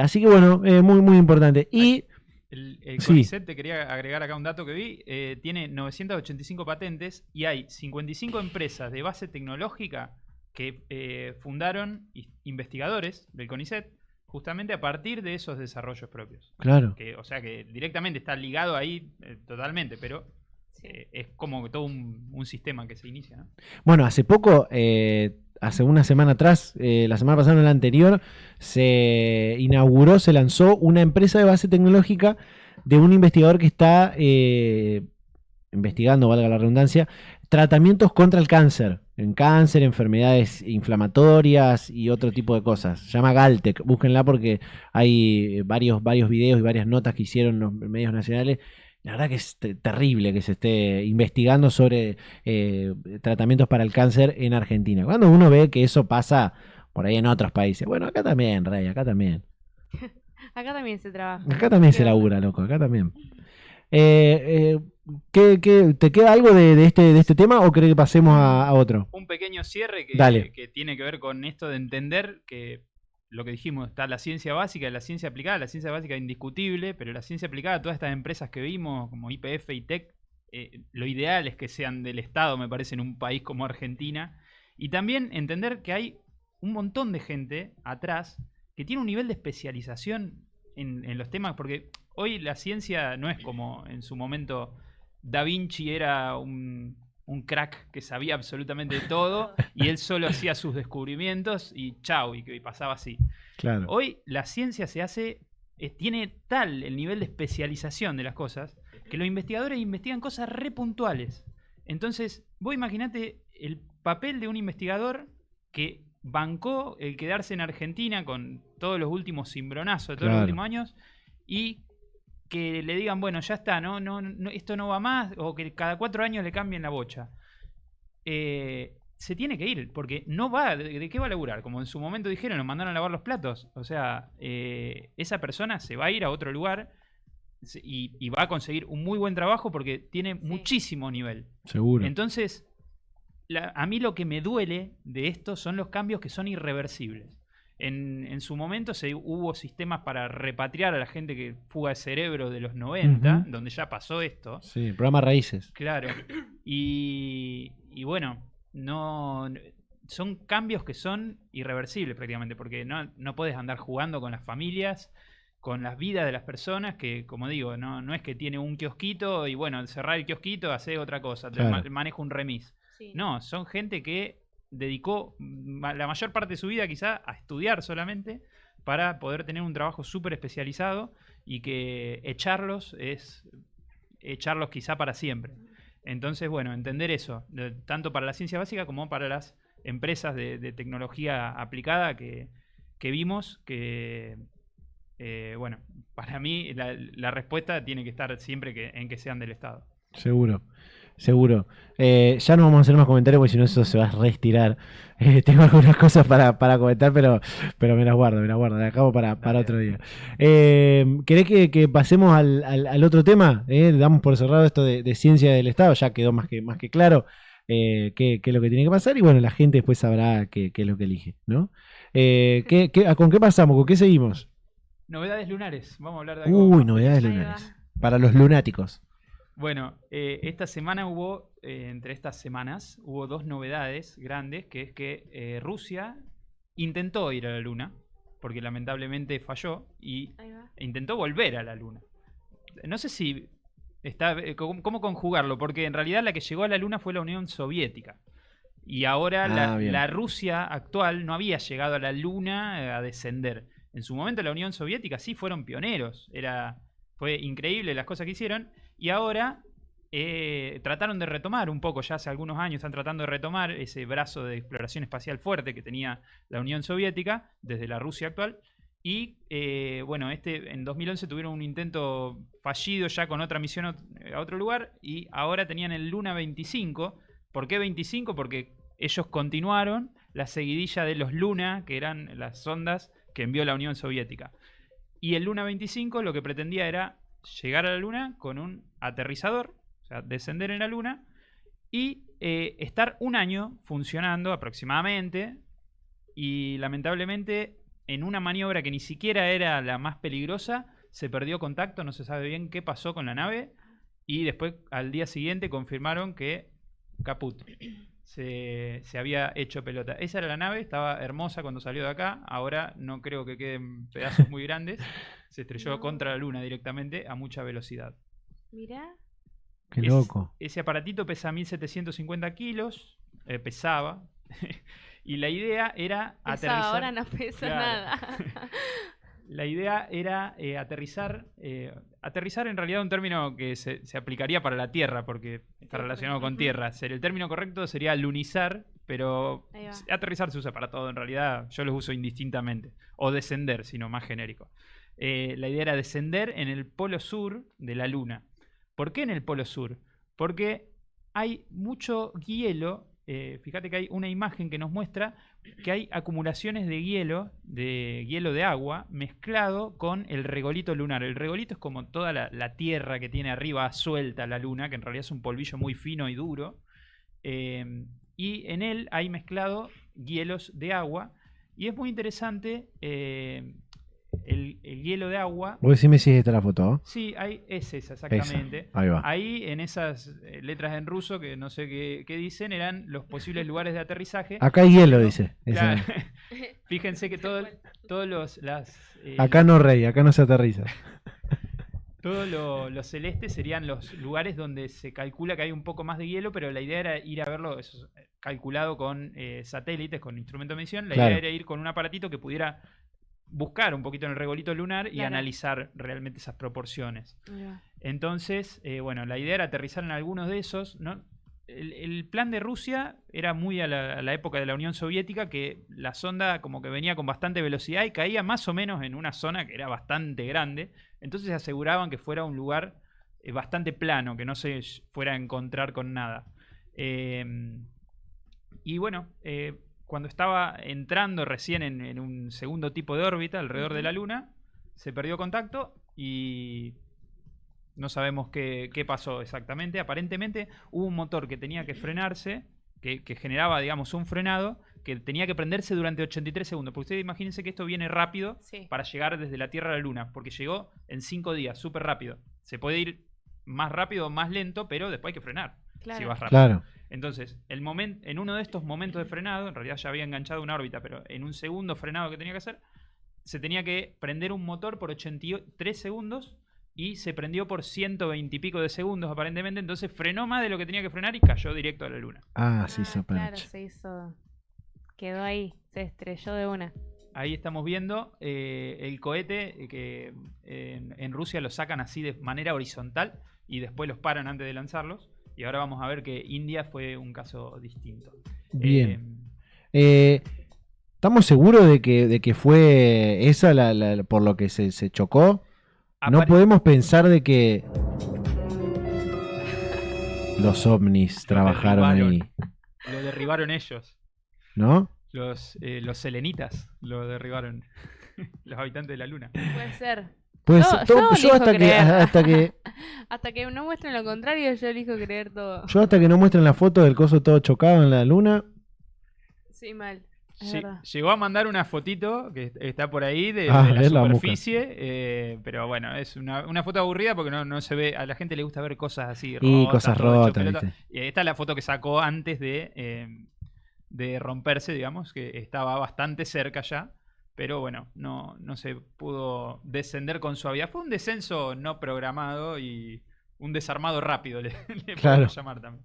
Así que bueno, muy, muy importante. Y el sí, CONICET, te quería agregar acá un dato que vi, tiene 985 patentes y hay 55 empresas de base tecnológica que fundaron investigadores del CONICET justamente a partir de esos desarrollos propios. claro. O sea que directamente está ligado ahí totalmente, pero es como todo un sistema que se inicia, ¿no? Bueno, hace poco, hace una semana atrás, la semana pasada, no la anterior, se inauguró, se lanzó una empresa de base tecnológica de un investigador que está investigando, valga la redundancia, tratamientos contra el cáncer. En cáncer, enfermedades inflamatorias y otro tipo de cosas. Se llama Galtec, búsquenla porque hay varios videos y varias notas que hicieron los medios nacionales. La verdad que es terrible que se esté investigando sobre tratamientos para el cáncer en Argentina. Cuando uno ve que eso pasa por ahí en otros países. Bueno, acá también, Rey, acá también. Acá también se trabaja. Acá también se labura, loco, acá también. ¿Te queda algo de este tema o cree que pasemos a otro? Un pequeño cierre Dale. que tiene que ver con esto de entender que lo que dijimos, está la ciencia básica y la ciencia aplicada. La ciencia básica es indiscutible, pero la ciencia aplicada, todas estas empresas que vimos, como IPF y TEC, lo ideal es que sean del Estado, me parece, en un país como Argentina. Y también entender que hay un montón de gente atrás que tiene un nivel de especialización en los temas, porque hoy la ciencia no es como en su momento Da Vinci era un crack que sabía absolutamente todo y él solo hacía sus descubrimientos y chau, y pasaba así. Claro. Hoy la ciencia se hace, tiene tal el nivel de especialización de las cosas que los investigadores investigan cosas re puntuales. Entonces, vos imaginate el papel de un investigador que bancó el quedarse en Argentina con todos los últimos cimbronazos de todos los Claro. últimos años y que le digan, bueno, ya está, no, esto no va más, o que cada 4 años le cambien la bocha. Se tiene que ir, porque no va, ¿de qué va a laburar? Como en su momento dijeron, nos mandaron a lavar los platos. O sea, esa persona se va a ir a otro lugar y va a conseguir un muy buen trabajo porque tiene muchísimo nivel. Seguro. Entonces, a mí lo que me duele de esto son los cambios que son irreversibles. En su momento hubo sistemas para repatriar a la gente que fuga de cerebro de los 90, donde ya pasó esto. Sí, el programa Raíces. Claro. Y bueno, son cambios que son irreversibles prácticamente, porque no puedes andar jugando con las familias, con las vidas de las personas, que como digo, no es que tiene un kiosquito y bueno, al cerrar el kiosquito hace otra cosa, Claro. maneja un remis. Sí. No, son gente que dedicó la mayor parte de su vida quizá a estudiar solamente para poder tener un trabajo súper especializado y que echarlos es echarlos quizá para siempre. Entonces, bueno, entender eso, tanto para la ciencia básica como para las empresas de tecnología aplicada que vimos, que, bueno, para mí la respuesta tiene que estar siempre en que sean del Estado. Seguro. seguro. Ya no vamos a hacer más comentarios porque si no eso se va a reestirar. Tengo algunas cosas para comentar, pero me las guardo, las acabo para otro día. ¿Querés que pasemos al otro tema? Damos por cerrado esto de ciencia del Estado, ya quedó más que claro qué es lo que tiene que pasar y bueno, la gente después sabrá qué es lo que elige, ¿no? ¿Con qué pasamos? ¿Con qué seguimos? Novedades lunares. Vamos a hablar de algo Uy, más novedades Ahí lunares. va. Para los lunáticos. Bueno, esta semana hubo, entre estas semanas, hubo dos novedades grandes, que es que Rusia intentó ir a la Luna, porque lamentablemente falló, y Ahí va. intentó volver a la Luna. No sé si está, cómo conjugarlo, porque en realidad la que llegó a la Luna fue la Unión Soviética. Y ahora Bien. la Rusia actual no había llegado a la Luna a descender. En su momento la Unión Soviética sí fueron pioneros, fue increíble las cosas que hicieron. Y ahora trataron de retomar un poco, ya hace algunos años están tratando de retomar ese brazo de exploración espacial fuerte que tenía la Unión Soviética desde la Rusia actual. Y bueno, en 2011 tuvieron un intento fallido ya con otra misión a otro lugar y ahora tenían el Luna 25. ¿Por qué 25? Porque ellos continuaron la seguidilla de los Luna, que eran las sondas que envió la Unión Soviética. Y el Luna 25 lo que pretendía era llegar a la Luna con un aterrizador, o sea, descender en la Luna y estar un año funcionando aproximadamente. Y lamentablemente, en una maniobra que ni siquiera era la más peligrosa, se perdió contacto, no se sabe bien qué pasó con la nave. Y después, al día siguiente, confirmaron que caput. Se había hecho pelota. Esa era la nave, estaba hermosa cuando salió de acá. Ahora no creo que queden pedazos muy grandes. Se estrelló No. contra la Luna directamente a mucha velocidad. Mirá. Qué loco. Ese aparatito pesa 1750 kilos. Pesaba. Y la idea era aterrizar. Ahora no pesa Claro. nada. La idea era aterrizar. Aterrizar en realidad es un término que se aplicaría para la Tierra, porque está relacionado con tierra. El término correcto sería lunizar, pero Ahí va. aterrizar se usa para todo. En realidad yo los uso indistintamente. O descender, sino más genérico. La idea era descender en el polo sur de la Luna. ¿Por qué en el polo sur? Porque hay mucho hielo. Fíjate que hay una imagen que nos muestra que hay acumulaciones de hielo de agua mezclado con el regolito lunar. El regolito es como toda la tierra que tiene arriba suelta la Luna, que en realidad es un polvillo muy fino y duro. Y en él hay mezclado hielos de agua. Y es muy interesante el hielo de agua. Vos decime si está la foto. Sí, es esa, exactamente. Esa, ahí va. Ahí, en esas letras en ruso, que no sé qué dicen, eran los posibles lugares de aterrizaje. Acá hay hielo, Pero, dice. claro, fíjense que todos Acá no, rey, acá no se aterriza. todo lo celeste serían los lugares donde se calcula que hay un poco más de hielo, pero la idea era ir a verlo calculado con satélites, con instrumento de medición. La Claro. idea era ir con un aparatito que pudiera buscar un poquito en el regolito lunar y Claro. analizar realmente esas proporciones. Ahí va. Entonces, bueno, la idea era aterrizar en algunos de esos, ¿no? El plan de Rusia era muy a la época de la Unión Soviética, que la sonda como que venía con bastante velocidad y caía más o menos en una zona que era bastante grande. Entonces se aseguraban que fuera un lugar bastante plano, que no se fuera a encontrar con nada. Y bueno, cuando estaba entrando recién en un segundo tipo de órbita alrededor de la Luna, se perdió contacto y no sabemos qué pasó exactamente. Aparentemente hubo un motor que tenía que frenarse, que generaba, digamos, un frenado, que tenía que prenderse durante 83 segundos. Porque ustedes imagínense que esto viene rápido Sí. para llegar desde la Tierra a la Luna, porque llegó en 5 días, súper rápido. Se puede ir más rápido o más lento, pero después hay que frenar Claro. si vas rápido. Claro. Entonces, en uno de estos momentos de frenado, en realidad ya había enganchado una órbita, pero en un segundo frenado que tenía que hacer, se tenía que prender un motor por 83 segundos y se prendió por 120 y pico de segundos aparentemente, entonces frenó más de lo que tenía que frenar y cayó directo a la Luna. Ah, sí, Claro, Sopanch. se hizo. Quedó ahí, se estrelló de una. Ahí estamos viendo el cohete que en Rusia lo sacan así de manera horizontal y después los paran antes de lanzarlos. Y ahora vamos a ver que India fue un caso distinto. Bien. ¿Estamos seguros de que fue esa por lo que se chocó? No podemos pensar de que Los ovnis trabajaron ahí, Lo derribaron ellos. ¿no? Los selenitas lo derribaron. Los habitantes de la luna. Puede ser. Pues Yo elijo hasta creer. que Hasta que no muestren lo contrario, yo elijo creer todo. yo hasta que no muestren la foto del coso todo chocado en la luna. Sí, mal. Es verdad. Llegó a mandar una fotito que está por ahí de Ah, la es la muca. superficie, pero bueno, es una foto aburrida porque no se ve, a la gente le gusta ver cosas así Y cosas todo hecho rotas, pelota. ¿viste? Y esta es la foto que sacó antes de romperse, digamos, que estaba bastante cerca ya, pero bueno, no se pudo descender con suavidad. Fue un descenso no programado y un desarmado rápido, le Claro. podemos llamar también.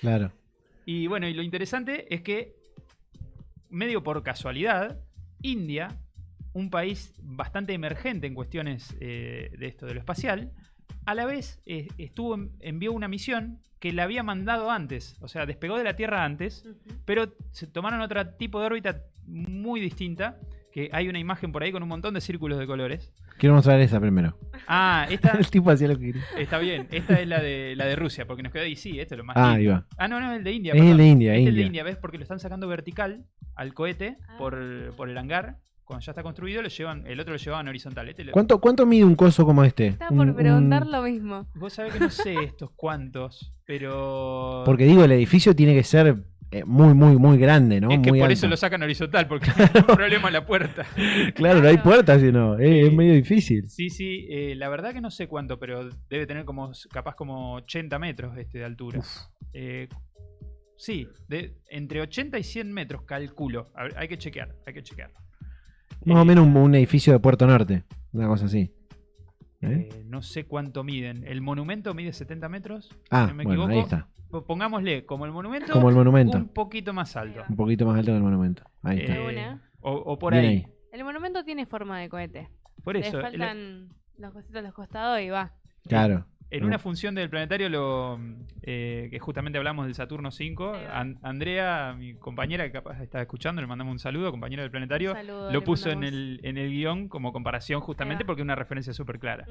Claro. Y bueno, y lo interesante es que, medio por casualidad, India, un país bastante emergente en cuestiones de esto, de lo espacial, a la vez envió una misión que la había mandado antes, o sea, despegó de la Tierra antes, pero se tomaron otro tipo de órbita muy distinta, que hay una imagen por ahí con un montón de círculos de colores. Quiero mostrar esa primero. Ah, esta El tipo hacía lo que quería. está bien, esta es la de Rusia, porque nos quedó ahí, sí, esto es lo más Ah, lindo. ahí va. Ah, no, el de India. Es el perdón. de India, Este es el de India. India, ¿ves? Porque lo están sacando vertical al cohete por el hangar. Cuando ya está construido, el otro lo llevaban horizontal. ¿Cuánto mide un coso como este? Estaba por preguntar lo mismo. Vos sabés que no sé estos cuántos, pero... Porque digo, el edificio tiene que ser muy, muy, muy grande, ¿no? es que muy por alto. eso lo sacan horizontal, porque hay un problema en la puerta. Claro, no hay puertas, sino es medio difícil. Sí, la verdad que no sé cuánto, pero debe tener capaz como 80 metros de altura. Sí, entre 80 y 100 metros, calculo. A ver, hay que chequear. Más o menos un edificio de Puerto Norte, una cosa así. No sé cuánto miden. El monumento mide 70 metros. Ah, si no me bueno, equivoco. ahí está. Pongámosle como el monumento. Como el monumento. Un poquito más alto. Un poquito más alto que el monumento. Ahí está. O por Bien ahí. El monumento tiene forma de cohete. Por eso. Le faltan los cositos a los costados y va. Claro. En una función del planetario, que justamente hablamos del Saturno 5, Andrea, mi compañera que capaz está escuchando, le mandamos un saludo, compañera del planetario, lo puso en el guión como comparación justamente porque es una referencia súper clara.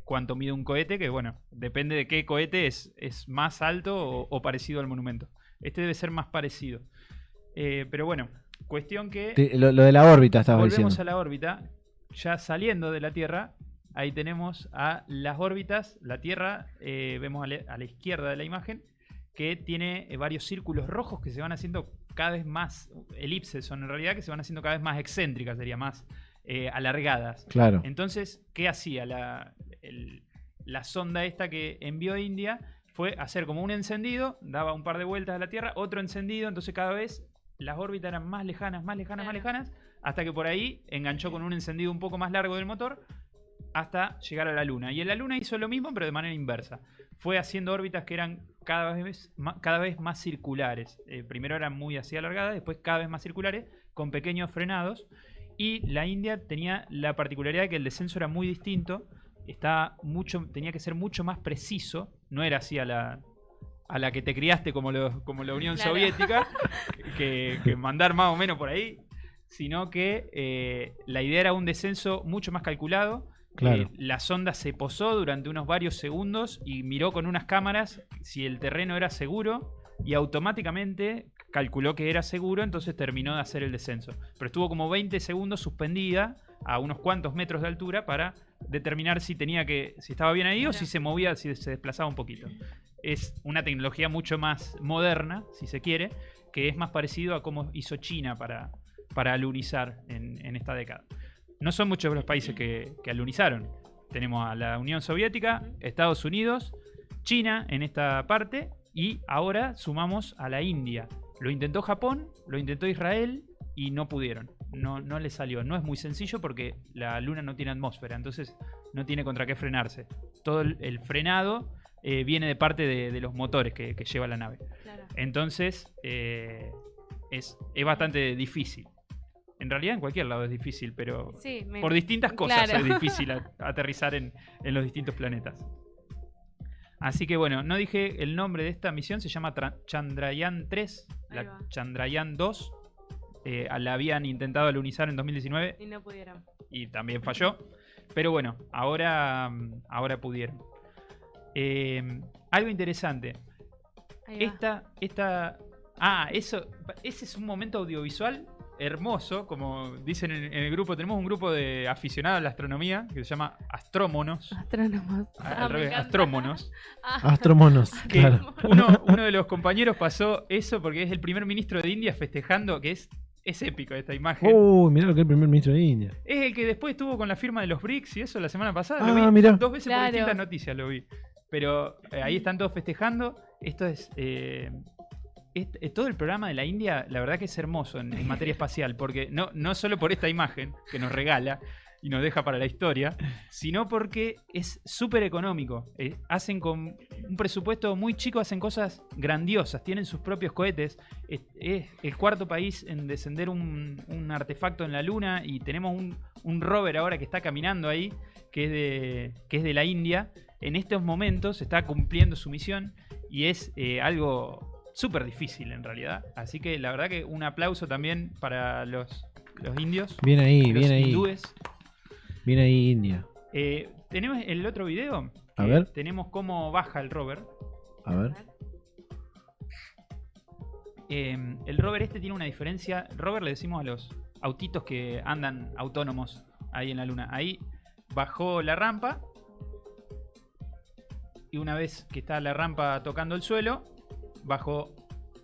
Cuánto mide un cohete, que bueno, depende de qué cohete es más alto o parecido al monumento. Este debe ser más parecido. Pero bueno, cuestión que... Lo de la órbita estabas diciendo. Volvemos a la órbita, ya saliendo de la Tierra. Ahí tenemos a las órbitas, la Tierra, vemos a la izquierda de la imagen, que tiene varios círculos rojos que se van haciendo cada vez más, elipses son en realidad, que se van haciendo cada vez más excéntricas, sería más alargadas. Claro. Entonces, ¿qué hacía la sonda esta que envió India? Fue hacer como un encendido, daba un par de vueltas a la Tierra, otro encendido, entonces cada vez las órbitas eran más lejanas, más lejanas, hasta que por ahí enganchó con un encendido un poco más largo del motor, hasta llegar a la Luna. Y en la Luna hizo lo mismo, pero de manera inversa. Fue haciendo órbitas que eran cada vez más circulares. Primero eran muy así alargadas, después cada vez más circulares, con pequeños frenados. Y la India tenía la particularidad de que el descenso era muy distinto. Tenía que ser mucho más preciso. No era así a la que te criaste como la Unión Soviética, que mandar más o menos por ahí. Sino que la idea era un descenso mucho más calculado. Claro. La sonda se posó durante unos varios segundos y miró con unas cámaras si el terreno era seguro y automáticamente calculó que era seguro, entonces terminó de hacer el descenso. Pero estuvo como 20 segundos suspendida a unos cuantos metros de altura para determinar si estaba bien ahí o si se movía, si se desplazaba un poquito. Es una tecnología mucho más moderna, si se quiere, que es más parecido a cómo hizo China para alunizar en esta década. No son muchos los países que alunizaron. Tenemos a la Unión Soviética, Estados Unidos, China en esta parte y ahora sumamos a la India. Lo intentó Japón, lo intentó Israel y no pudieron. No les salió. No es muy sencillo porque la Luna no tiene atmósfera, entonces no tiene contra qué frenarse. Todo el frenado viene de parte de los motores que lleva la nave. Claro. Entonces es bastante difícil. En realidad en cualquier lado es difícil, pero por distintas cosas es difícil aterrizar en los distintos planetas. Así que bueno, no dije el nombre de esta misión, se llama Chandrayaan 3, la Chandrayaan 2. La habían intentado alunizar en 2019. Y no pudieron. Y también falló. Pero bueno, ahora pudieron. Algo interesante. Ahí va. Ese es un momento audiovisual hermoso, como dicen en el grupo. Tenemos un grupo de aficionados a la astronomía que se llama Astrómonos. Astrónomos. Al Me revés, encanta. Astrómonos. Astromonos, Que claro. uno de los compañeros pasó eso porque es el primer ministro de India festejando, que es épico esta imagen. Uy, mirá lo que es el primer ministro de India. Es el que después estuvo con la firma de los BRICS y eso la semana pasada. Ah, Lo vi mirá. 2 veces por Claro. distintas noticias, lo vi. Pero ahí están todos festejando. Esto es... todo el programa de la India, la verdad que es hermoso en materia espacial, porque no solo por esta imagen que nos regala y nos deja para la historia, sino porque es súper económico. Hacen con un presupuesto muy chico, hacen cosas grandiosas, tienen sus propios cohetes. Es el cuarto país en descender un artefacto en la Luna y tenemos un rover ahora que está caminando ahí, que es de la India. En estos momentos está cumpliendo su misión y es algo súper difícil en realidad. Así que la verdad que un aplauso también para los indios. Bien ahí, los bien ahí. hindúes. Bien ahí, India. Tenemos el otro video. A ver. Tenemos cómo baja el rover. A ver. El rover este tiene una diferencia. Rover le decimos a los autitos que andan autónomos ahí en la luna. Ahí bajó la rampa. Y una vez que está la rampa tocando el suelo, bajó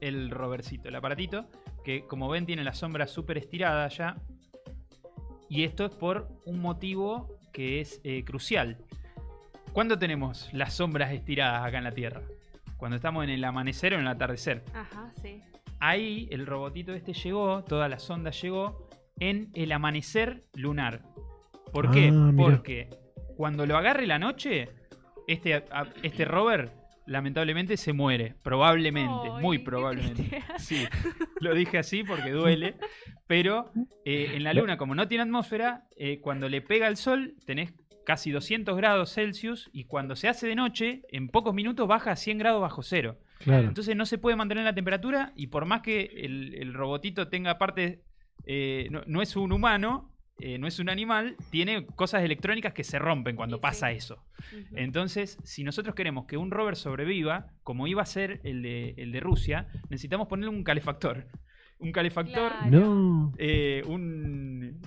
el rovercito, el aparatito, que como ven tiene la sombra súper estirada ya. Y esto es por un motivo que es crucial. ¿Cuándo tenemos las sombras estiradas acá en la Tierra? Cuando estamos en el amanecer o en el atardecer. Ajá, sí. Ahí el robotito este llegó, toda la sonda llegó en el amanecer lunar. ¿Por qué? Ah, mira. Porque cuando lo agarre la noche, este rover lamentablemente se muere. Probablemente, Ay, muy qué probablemente. tristeza. Sí, lo dije así porque duele. Pero en la Luna, como no tiene atmósfera, cuando le pega el sol, tenés casi 200 grados Celsius. Y cuando se hace de noche, en pocos minutos baja a 100 grados bajo cero. Claro. Entonces no se puede mantener la temperatura. Y por más que el robotito tenga parte... no es un humano, no es un animal, tiene cosas electrónicas que se rompen cuando Sí, pasa sí. eso. Ujú. Entonces, si nosotros queremos que un rover sobreviva, como iba a ser el de Rusia, necesitamos ponerle un calefactor. Un calefactor, Claro.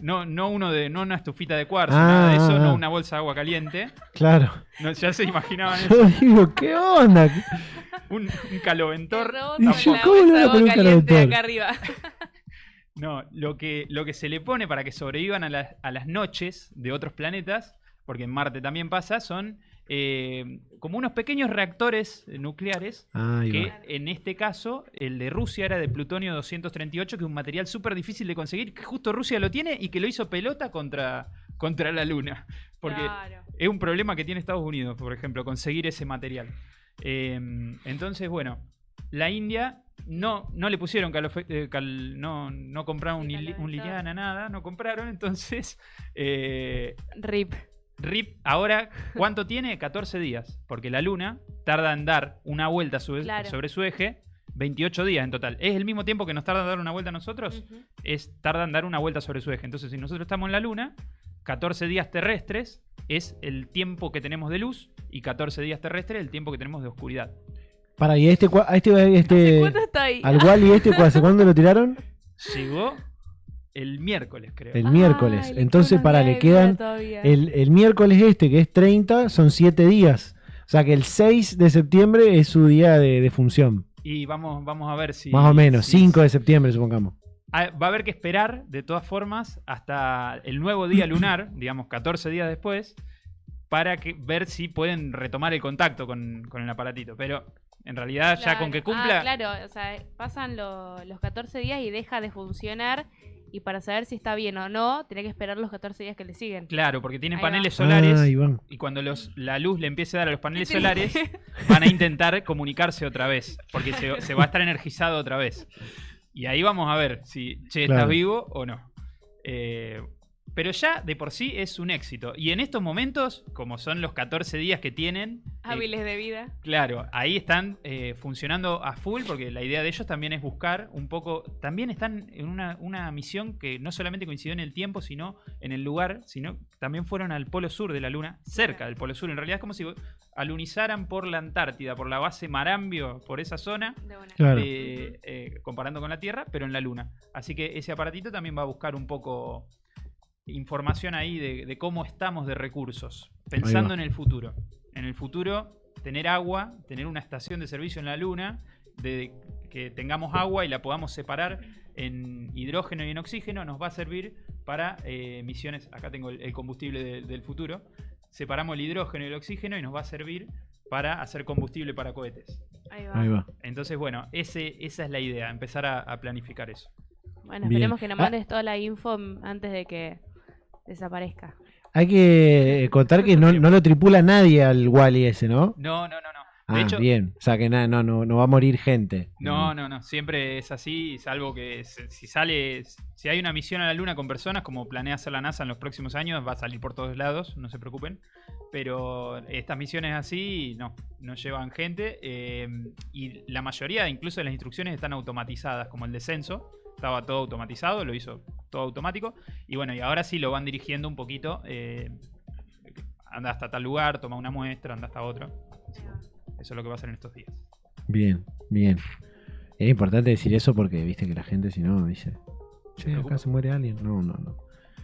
No. no una estufita de cuarzo, Ah, nada de eso, ah, no ah. una bolsa de agua caliente. Claro. No, ya se imaginaban Yo eso. digo, ¿qué onda? Un El caloventor. robot Y con yo, la ¿cómo le bolsa voy de a agua poner un caliente calefactor? acá arriba. No, lo que se le pone para que sobrevivan a las noches de otros planetas, porque en Marte también pasa, son como unos pequeños reactores nucleares. Ahí Que va. en este caso, el de Rusia era de plutonio 238, que es un material súper difícil de conseguir, que justo Rusia lo tiene y que lo hizo pelota contra la Luna. Porque Claro. es un problema que tiene Estados Unidos, por ejemplo, conseguir ese material. Entonces, bueno, la India no le pusieron no compraron un Calefactor. Liliana, nada, no compraron, entonces RIP. RIP, ahora, ¿cuánto tiene? 14 días, porque la Luna tarda en dar una vuelta Claro. sobre su eje 28 días en total. ¿Es el mismo tiempo que nos tarda en dar una vuelta a nosotros? Ujú. Tarda en dar una vuelta sobre su eje. Entonces, si nosotros estamos en la Luna, 14 días terrestres es el tiempo que tenemos de luz y 14 días terrestres el tiempo que tenemos de oscuridad. Para, ¿y ¿Hace cuánto está ahí? al Wally ¿hace cuándo lo tiraron? Llegó el miércoles, creo. El miércoles. Ay, le Entonces, quedan unos le días de vida quedan todavía. el miércoles que es 30, son 7 días. O sea que el 6 de septiembre es su día de función. Y vamos a ver si... Más o menos, si- 5 de septiembre, supongamos. Va a haber que esperar, de todas formas, hasta el nuevo día lunar, digamos 14 días después, para ver si pueden retomar el contacto con el aparatito. Pero en realidad ya con que cumpla... claro, o sea, pasan los 14 días y deja de funcionar. Y para saber si está bien o no, tiene que esperar los 14 días que le siguen. Claro, porque tienen Ahí va. paneles solares. Ah, ahí van. Y cuando la luz le empiece a dar a los paneles Sí. solares, van a intentar comunicarse otra vez. Porque se va a estar energizado otra vez. Y ahí vamos a ver si, che, Claro. ¿estás vivo o no? Pero ya de por sí es un éxito. Y en estos momentos, como son los 14 días que tienen... Hábiles de vida. Claro, ahí están funcionando a full porque la idea de ellos también es buscar un poco... También están en una misión que no solamente coincidió en el tiempo, sino en el lugar, sino también fueron al polo sur de la Luna, cerca del polo sur. En realidad es como si alunizaran por la Antártida, por la base Marambio, por esa zona, De una. Claro. comparando con la Tierra, pero en la Luna. Así que ese aparatito también va a buscar un poco... información ahí de cómo estamos de recursos, pensando en el futuro. En el futuro, tener agua, tener una estación de servicio en la Luna, de que tengamos agua y la podamos separar en hidrógeno y en oxígeno, nos va a servir para misiones. Acá tengo el combustible del futuro. Separamos el hidrógeno y el oxígeno y nos va a servir para hacer combustible para cohetes. Ahí va. Entonces, bueno, esa es la idea, empezar a planificar eso. Bueno, Bien. esperemos que nos mandes toda la info antes de que desaparezca. Hay que contar que no lo tripula nadie al Wally ese, ¿no? No. Ah, De hecho, bien. O sea que no va a morir gente. No, siempre es así, salvo que si hay una misión a la Luna con personas, como planea hacer la NASA en los próximos años, va a salir por todos lados, no se preocupen. Pero estas misiones así no llevan gente, y la mayoría incluso de las instrucciones están automatizadas, como el descenso, estaba todo automatizado, lo hizo todo automático, y bueno, y ahora sí lo van dirigiendo un poquito, anda hasta tal lugar, toma una muestra, anda hasta otro. Eso es lo que va a hacer en estos días. Bien. Es importante decir eso porque viste que la gente si no dice, che, acá se muere alguien. No.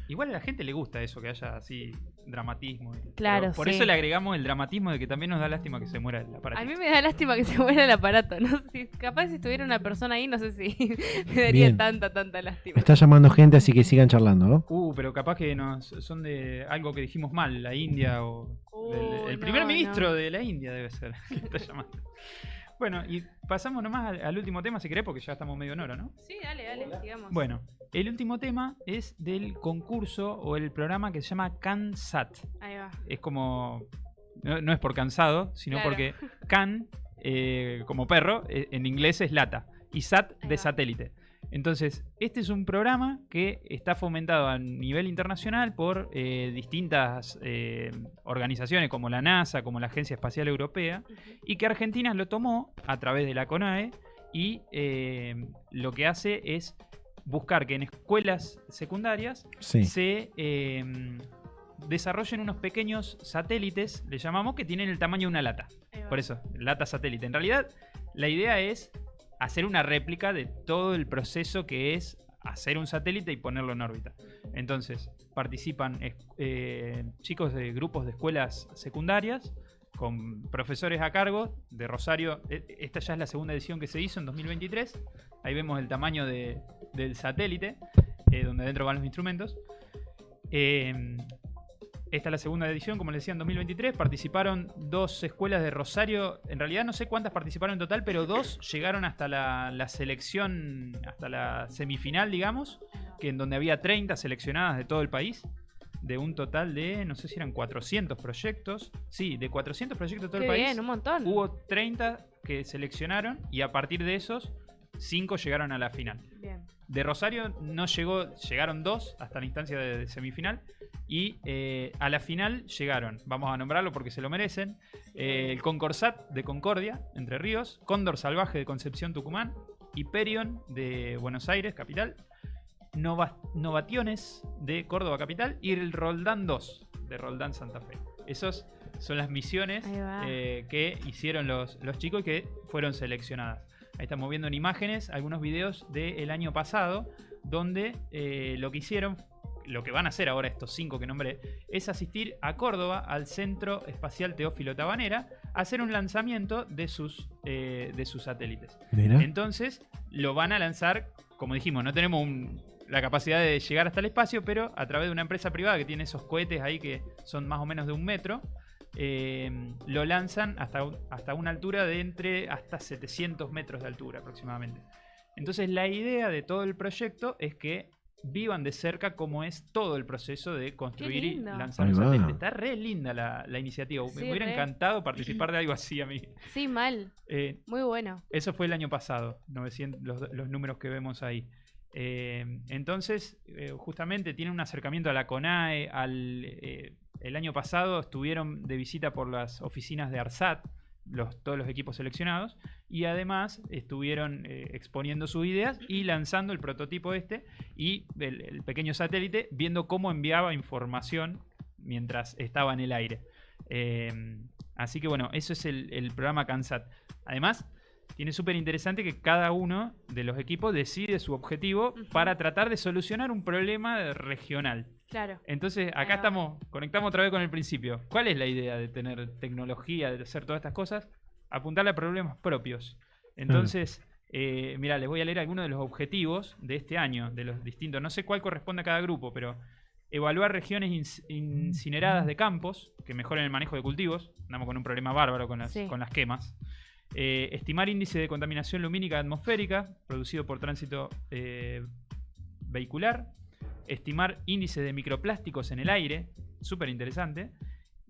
Igual a la gente le gusta eso, que haya así dramatismo. Claro, Pero por sí. eso le agregamos el dramatismo de que también nos da lástima que se muera el A aparato. mí me da lástima que se muera el aparato. No sé si, capaz si estuviera una persona ahí, no sé si me daría Bien. tanta Me lástima. está llamando gente, así que sigan charlando, ¿no? Pero capaz que son de algo que dijimos mal, la India o... el No, primer ministro no. de la India debe ser el que está llamando. Bueno, y pasamos nomás al último tema, si querés, porque ya estamos medio en hora, ¿no? Sí, dale, digamos. Bueno, el último tema es del concurso o el programa que se llama CanSat. Ahí va. Es como... No es por cansado, sino Claro. porque can, como perro, en inglés es lata. Y sat Ahí de va. satélite. Entonces, este es un programa que está fomentado a nivel internacional por distintas organizaciones como la NASA, como la Agencia Espacial Europea, y que Argentina lo tomó a través de la CONAE y lo que hace es buscar que en escuelas secundarias Sí. se desarrollen unos pequeños satélites, le llamamos, que tienen el tamaño de una lata. Ahí va. Por eso, lata satélite. En realidad, la idea es hacer una réplica de todo el proceso que es hacer un satélite y ponerlo en órbita. Entonces, participan chicos de grupos de escuelas secundarias con profesores a cargo de Rosario. Esta ya es la segunda edición que se hizo en 2023. Ahí vemos el tamaño del satélite, donde adentro van los instrumentos. Esta es la segunda edición, como les decía, en 2023. Participaron 2 escuelas de Rosario. En realidad no sé cuántas participaron en total, pero 2 llegaron hasta la selección, hasta la semifinal, digamos, que en donde había 30 seleccionadas de todo el país. De un total de, no sé si eran 400 proyectos. Sí, de 400 proyectos de todo Qué el país. bien, un montón. Hubo 30 que seleccionaron y a partir de esos, 5 llegaron a la final. Bien. De Rosario no llegaron 2 hasta la instancia de semifinal. Y a la final llegaron, vamos a nombrarlo porque se lo merecen, el Concorsat de Concordia, Entre Ríos, Cóndor Salvaje de Concepción, Tucumán, Hyperion de Buenos Aires, capital, Novationes de Córdoba, capital, y el Roldán 2 de Roldán, Santa Fe. Esos son las misiones Ahí va. que hicieron los chicos y que fueron seleccionadas. Ahí estamos viendo en imágenes algunos videos del año pasado, donde lo que hicieron, lo que van a hacer ahora estos 5 que nombré, es asistir a Córdoba, al Centro Espacial Teófilo Tabanera, a hacer un lanzamiento de sus satélites. Mira. Entonces, lo van a lanzar, como dijimos, no tenemos la capacidad de llegar hasta el espacio, pero a través de una empresa privada que tiene esos cohetes ahí que son más o menos de 1 metro, lo lanzan hasta una altura de hasta 700 metros de altura aproximadamente. Entonces la idea de todo el proyecto es que vivan de cerca cómo es todo el proceso de construir y lindo. lanzar Ahí un va. satélite. Está re linda la iniciativa. Sí, Me hubiera re. encantado participar de algo así a mí. Sí, mal. Muy bueno. Eso fue el año pasado, 900, los números que vemos ahí. Entonces, justamente tiene un acercamiento a la CONAE. El año pasado estuvieron de visita por las oficinas de ARSAT, todos los equipos seleccionados, y además estuvieron exponiendo sus ideas y lanzando el prototipo y el pequeño satélite, viendo cómo enviaba información mientras estaba en el aire. Así que bueno, eso es el programa CANSAT. Además, tiene súper interesante que cada uno de los equipos decide su objetivo para tratar de solucionar un problema regional. Claro. Entonces, acá conectamos otra vez con el principio. ¿Cuál es la idea de tener tecnología, de hacer todas estas cosas? Apuntarle a problemas propios. Entonces, mirá, les voy a leer algunos de los objetivos de este año, de los distintos. No sé cuál corresponde a cada grupo, pero evaluar regiones incineradas de campos que mejoren el manejo de cultivos. Andamos con un problema bárbaro con las quemas. Estimar índice de contaminación lumínica atmosférica producido por tránsito vehicular. Estimar índice de microplásticos en el aire, súper interesante,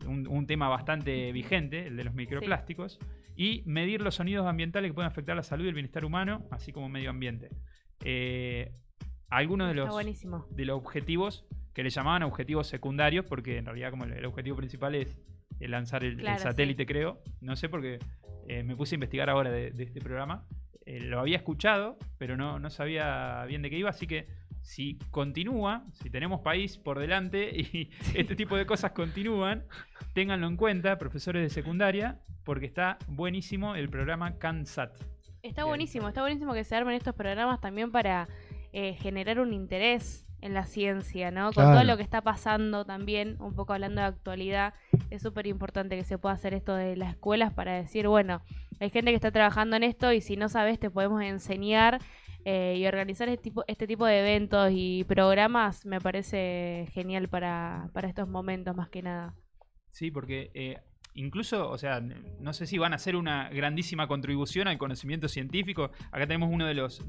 un tema bastante vigente, el de los microplásticos, y medir los sonidos ambientales que pueden afectar la salud y el bienestar humano, así como medio ambiente. Algunos de los objetivos que le llamaban objetivos secundarios, porque en realidad como el objetivo principal es lanzar el satélite, creo, no sé porque me puse a investigar ahora de este programa, lo había escuchado, pero no sabía bien de qué iba, así que si continúa, si tenemos país por delante y este tipo de cosas continúan, ténganlo en cuenta, profesores de secundaria, porque está buenísimo el programa CANSAT. Está buenísimo que se armen estos programas también para generar un interés en la ciencia, ¿no? Con todo lo que está pasando también, un poco hablando de actualidad, es súper importante que se pueda hacer esto de las escuelas para decir, bueno, hay gente que está trabajando en esto y si no sabes te podemos enseñar. Y organizar este tipo de eventos y programas me parece genial para estos momentos más que nada. Sí, porque incluso, o sea, no sé si van a hacer una grandísima contribución al conocimiento científico. Acá tenemos uno de los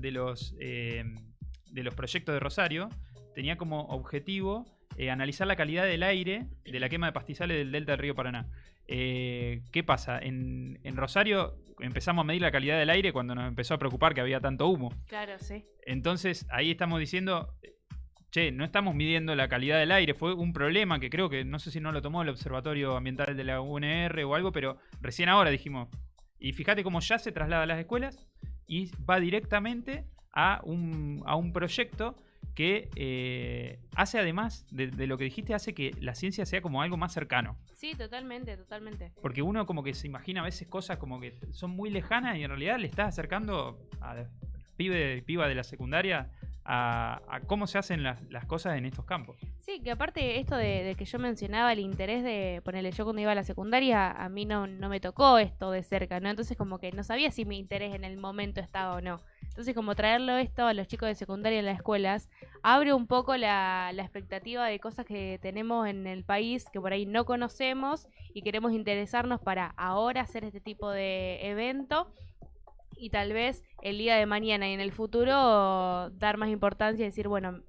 proyectos de Rosario. Tenía como objetivo analizar la calidad del aire de la quema de pastizales del delta del río Paraná. ¿Qué pasa? En Rosario empezamos a medir la calidad del aire cuando nos empezó a preocupar que había tanto humo. Claro, sí. Entonces ahí estamos diciendo, no estamos midiendo la calidad del aire. Fue un problema que creo que, no sé si no lo tomó el Observatorio Ambiental de la UNR o algo, pero recién ahora dijimos, y fíjate cómo ya se traslada a las escuelas y va directamente a un proyecto que hace, además de lo que dijiste, hace que la ciencia sea como algo más cercano. Sí, totalmente. Porque uno como que se imagina a veces cosas como que son muy lejanas y en realidad le estás acercando al piba de la secundaria a cómo se hacen las cosas en estos campos. Sí, que aparte esto de que yo mencionaba el interés de ponerle, yo cuando iba a la secundaria, a mí no me tocó esto de cerca, ¿no? Entonces como que no sabía si mi interés en el momento estaba o no. Entonces como traerlo esto a los chicos de secundaria en las escuelas abre un poco la expectativa de cosas que tenemos en el país que por ahí no conocemos y queremos interesarnos para ahora hacer este tipo de evento y tal vez el día de mañana y en el futuro dar más importancia y decir, bueno,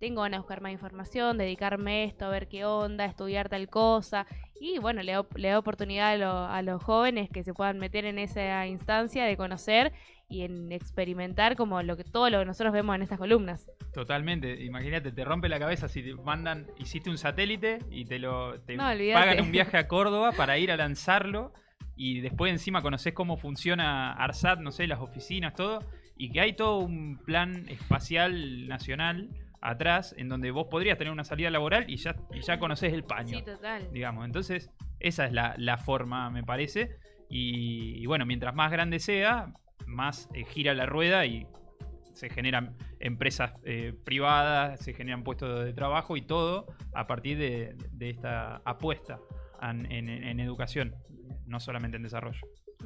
tengo ganas de buscar más información, dedicarme a esto, a ver qué onda, estudiar tal cosa. Y bueno, le da oportunidad a los jóvenes que se puedan meter en esa instancia de conocer y en experimentar como todo lo que nosotros vemos en estas columnas. Totalmente, imagínate, te rompe la cabeza si te mandan, hiciste un satélite y te olvídate. pagan un viaje a Córdoba para ir a lanzarlo y después encima conocés cómo funciona ARSAT, no sé, las oficinas, todo, y que hay todo un plan espacial nacional atrás en donde vos podrías tener una salida laboral y ya conocés el paño. Sí, total. Digamos, entonces esa es la forma, me parece, y bueno, mientras más grande sea, más gira la rueda y se generan empresas privadas, se generan puestos de trabajo y todo a partir de esta apuesta en educación, no solamente en desarrollo.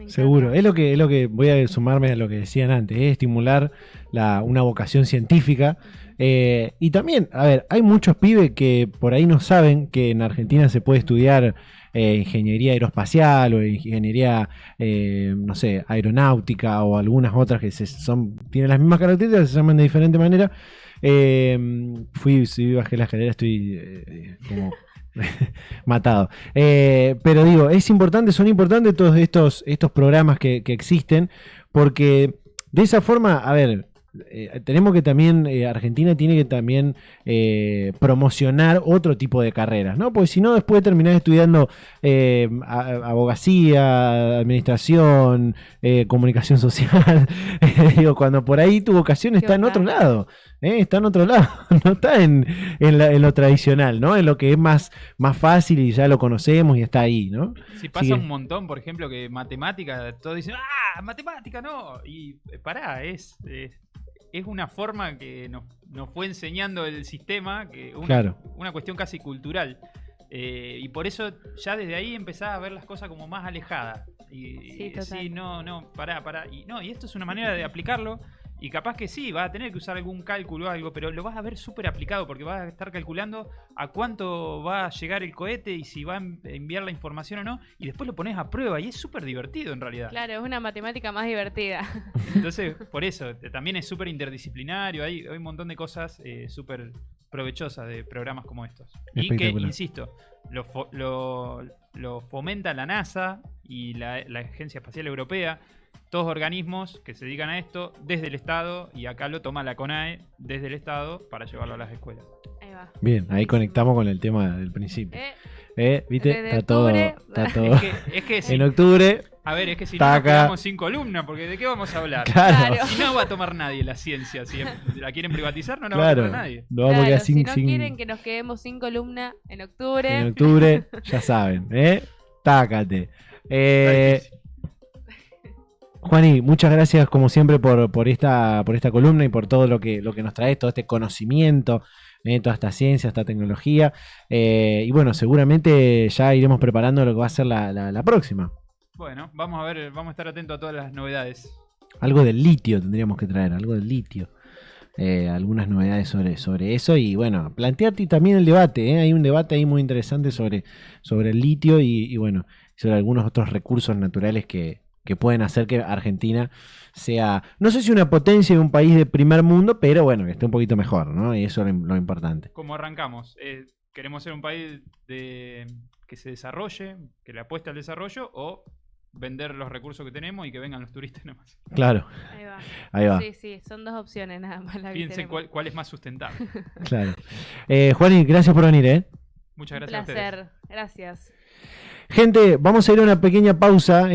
Seguro, es lo que voy a sumarme a lo que decían antes, es estimular una vocación científica. Y también, a ver, hay muchos pibes que por ahí no saben que en Argentina se puede estudiar ingeniería aeroespacial o ingeniería, no sé, aeronáutica o algunas otras que tienen las mismas características, se llaman de diferente manera. Bajé la escalera, estoy como matado. Pero digo, son importantes todos estos programas que existen, porque de esa forma, a ver, tenemos que también, Argentina tiene que también promocionar otro tipo de carreras, ¿no? Porque si no, después terminás estudiando abogacía, administración, comunicación social. Digo, cuando por ahí tu vocación está en otro lado, está en otro lado, no está en lo tradicional, ¿no? En lo que es más fácil y ya lo conocemos y está ahí, ¿no? Si pasa un montón, por ejemplo, que matemática, todos dicen, ¡ah, matemática no! Y pará, es una forma que nos fue enseñando el sistema, que una cuestión casi cultural. Y por eso ya desde ahí empezás a ver las cosas como más alejadas. Sí, pará. Y esto es una manera de aplicarlo. Y capaz que sí, vas a tener que usar algún cálculo o algo, pero lo vas a ver súper aplicado porque vas a estar calculando a cuánto va a llegar el cohete y si va a enviar la información o no, y después lo pones a prueba y es súper divertido en realidad. Claro, es una matemática más divertida. Entonces, por eso, también es súper interdisciplinario, hay un montón de cosas súper provechosas de programas como estos. Y que, insisto, lo fomenta la NASA y la Agencia Espacial Europea. Todos organismos que se dedican a esto desde el Estado, y acá lo toma la CONAE desde el Estado para llevarlo a las escuelas. Ahí va. Bien, ahí conectamos con el tema del principio. ¿Viste? Está todo. Es que en octubre. A ver, es que si no nos quedamos sin columna, porque ¿de qué vamos a hablar? Claro. Si no va a tomar nadie la ciencia, si la quieren privatizar, no la va a tomar nadie. Lo vamos a quedar si no quieren que nos quedemos sin columna en octubre. En octubre, ya saben, tácate. Juani, muchas gracias como siempre por esta columna y por todo lo que nos traes, todo este conocimiento, toda esta ciencia, esta tecnología. Y bueno, seguramente ya iremos preparando lo que va a ser la próxima. Bueno, vamos a estar atentos a todas las novedades. Algo del litio tendríamos que traer, algo del litio. Algunas novedades sobre eso y bueno, plantearte también el debate. Hay un debate ahí muy interesante sobre el litio y bueno, sobre algunos otros recursos naturales que pueden hacer que Argentina sea, no sé si una potencia de un país de primer mundo, pero bueno, que esté un poquito mejor, ¿no? Y eso es lo importante. Como arrancamos, queremos ser un país que se desarrolle, que le apueste al desarrollo, o vender los recursos que tenemos y que vengan los turistas nomás. Claro. Ahí va. Sí, son dos opciones nada más. Piensen cuál es más sustentable. Claro. Juani, gracias por venir, Muchas gracias a ustedes. Un placer, gracias. Gente, vamos a ir a una pequeña pausa,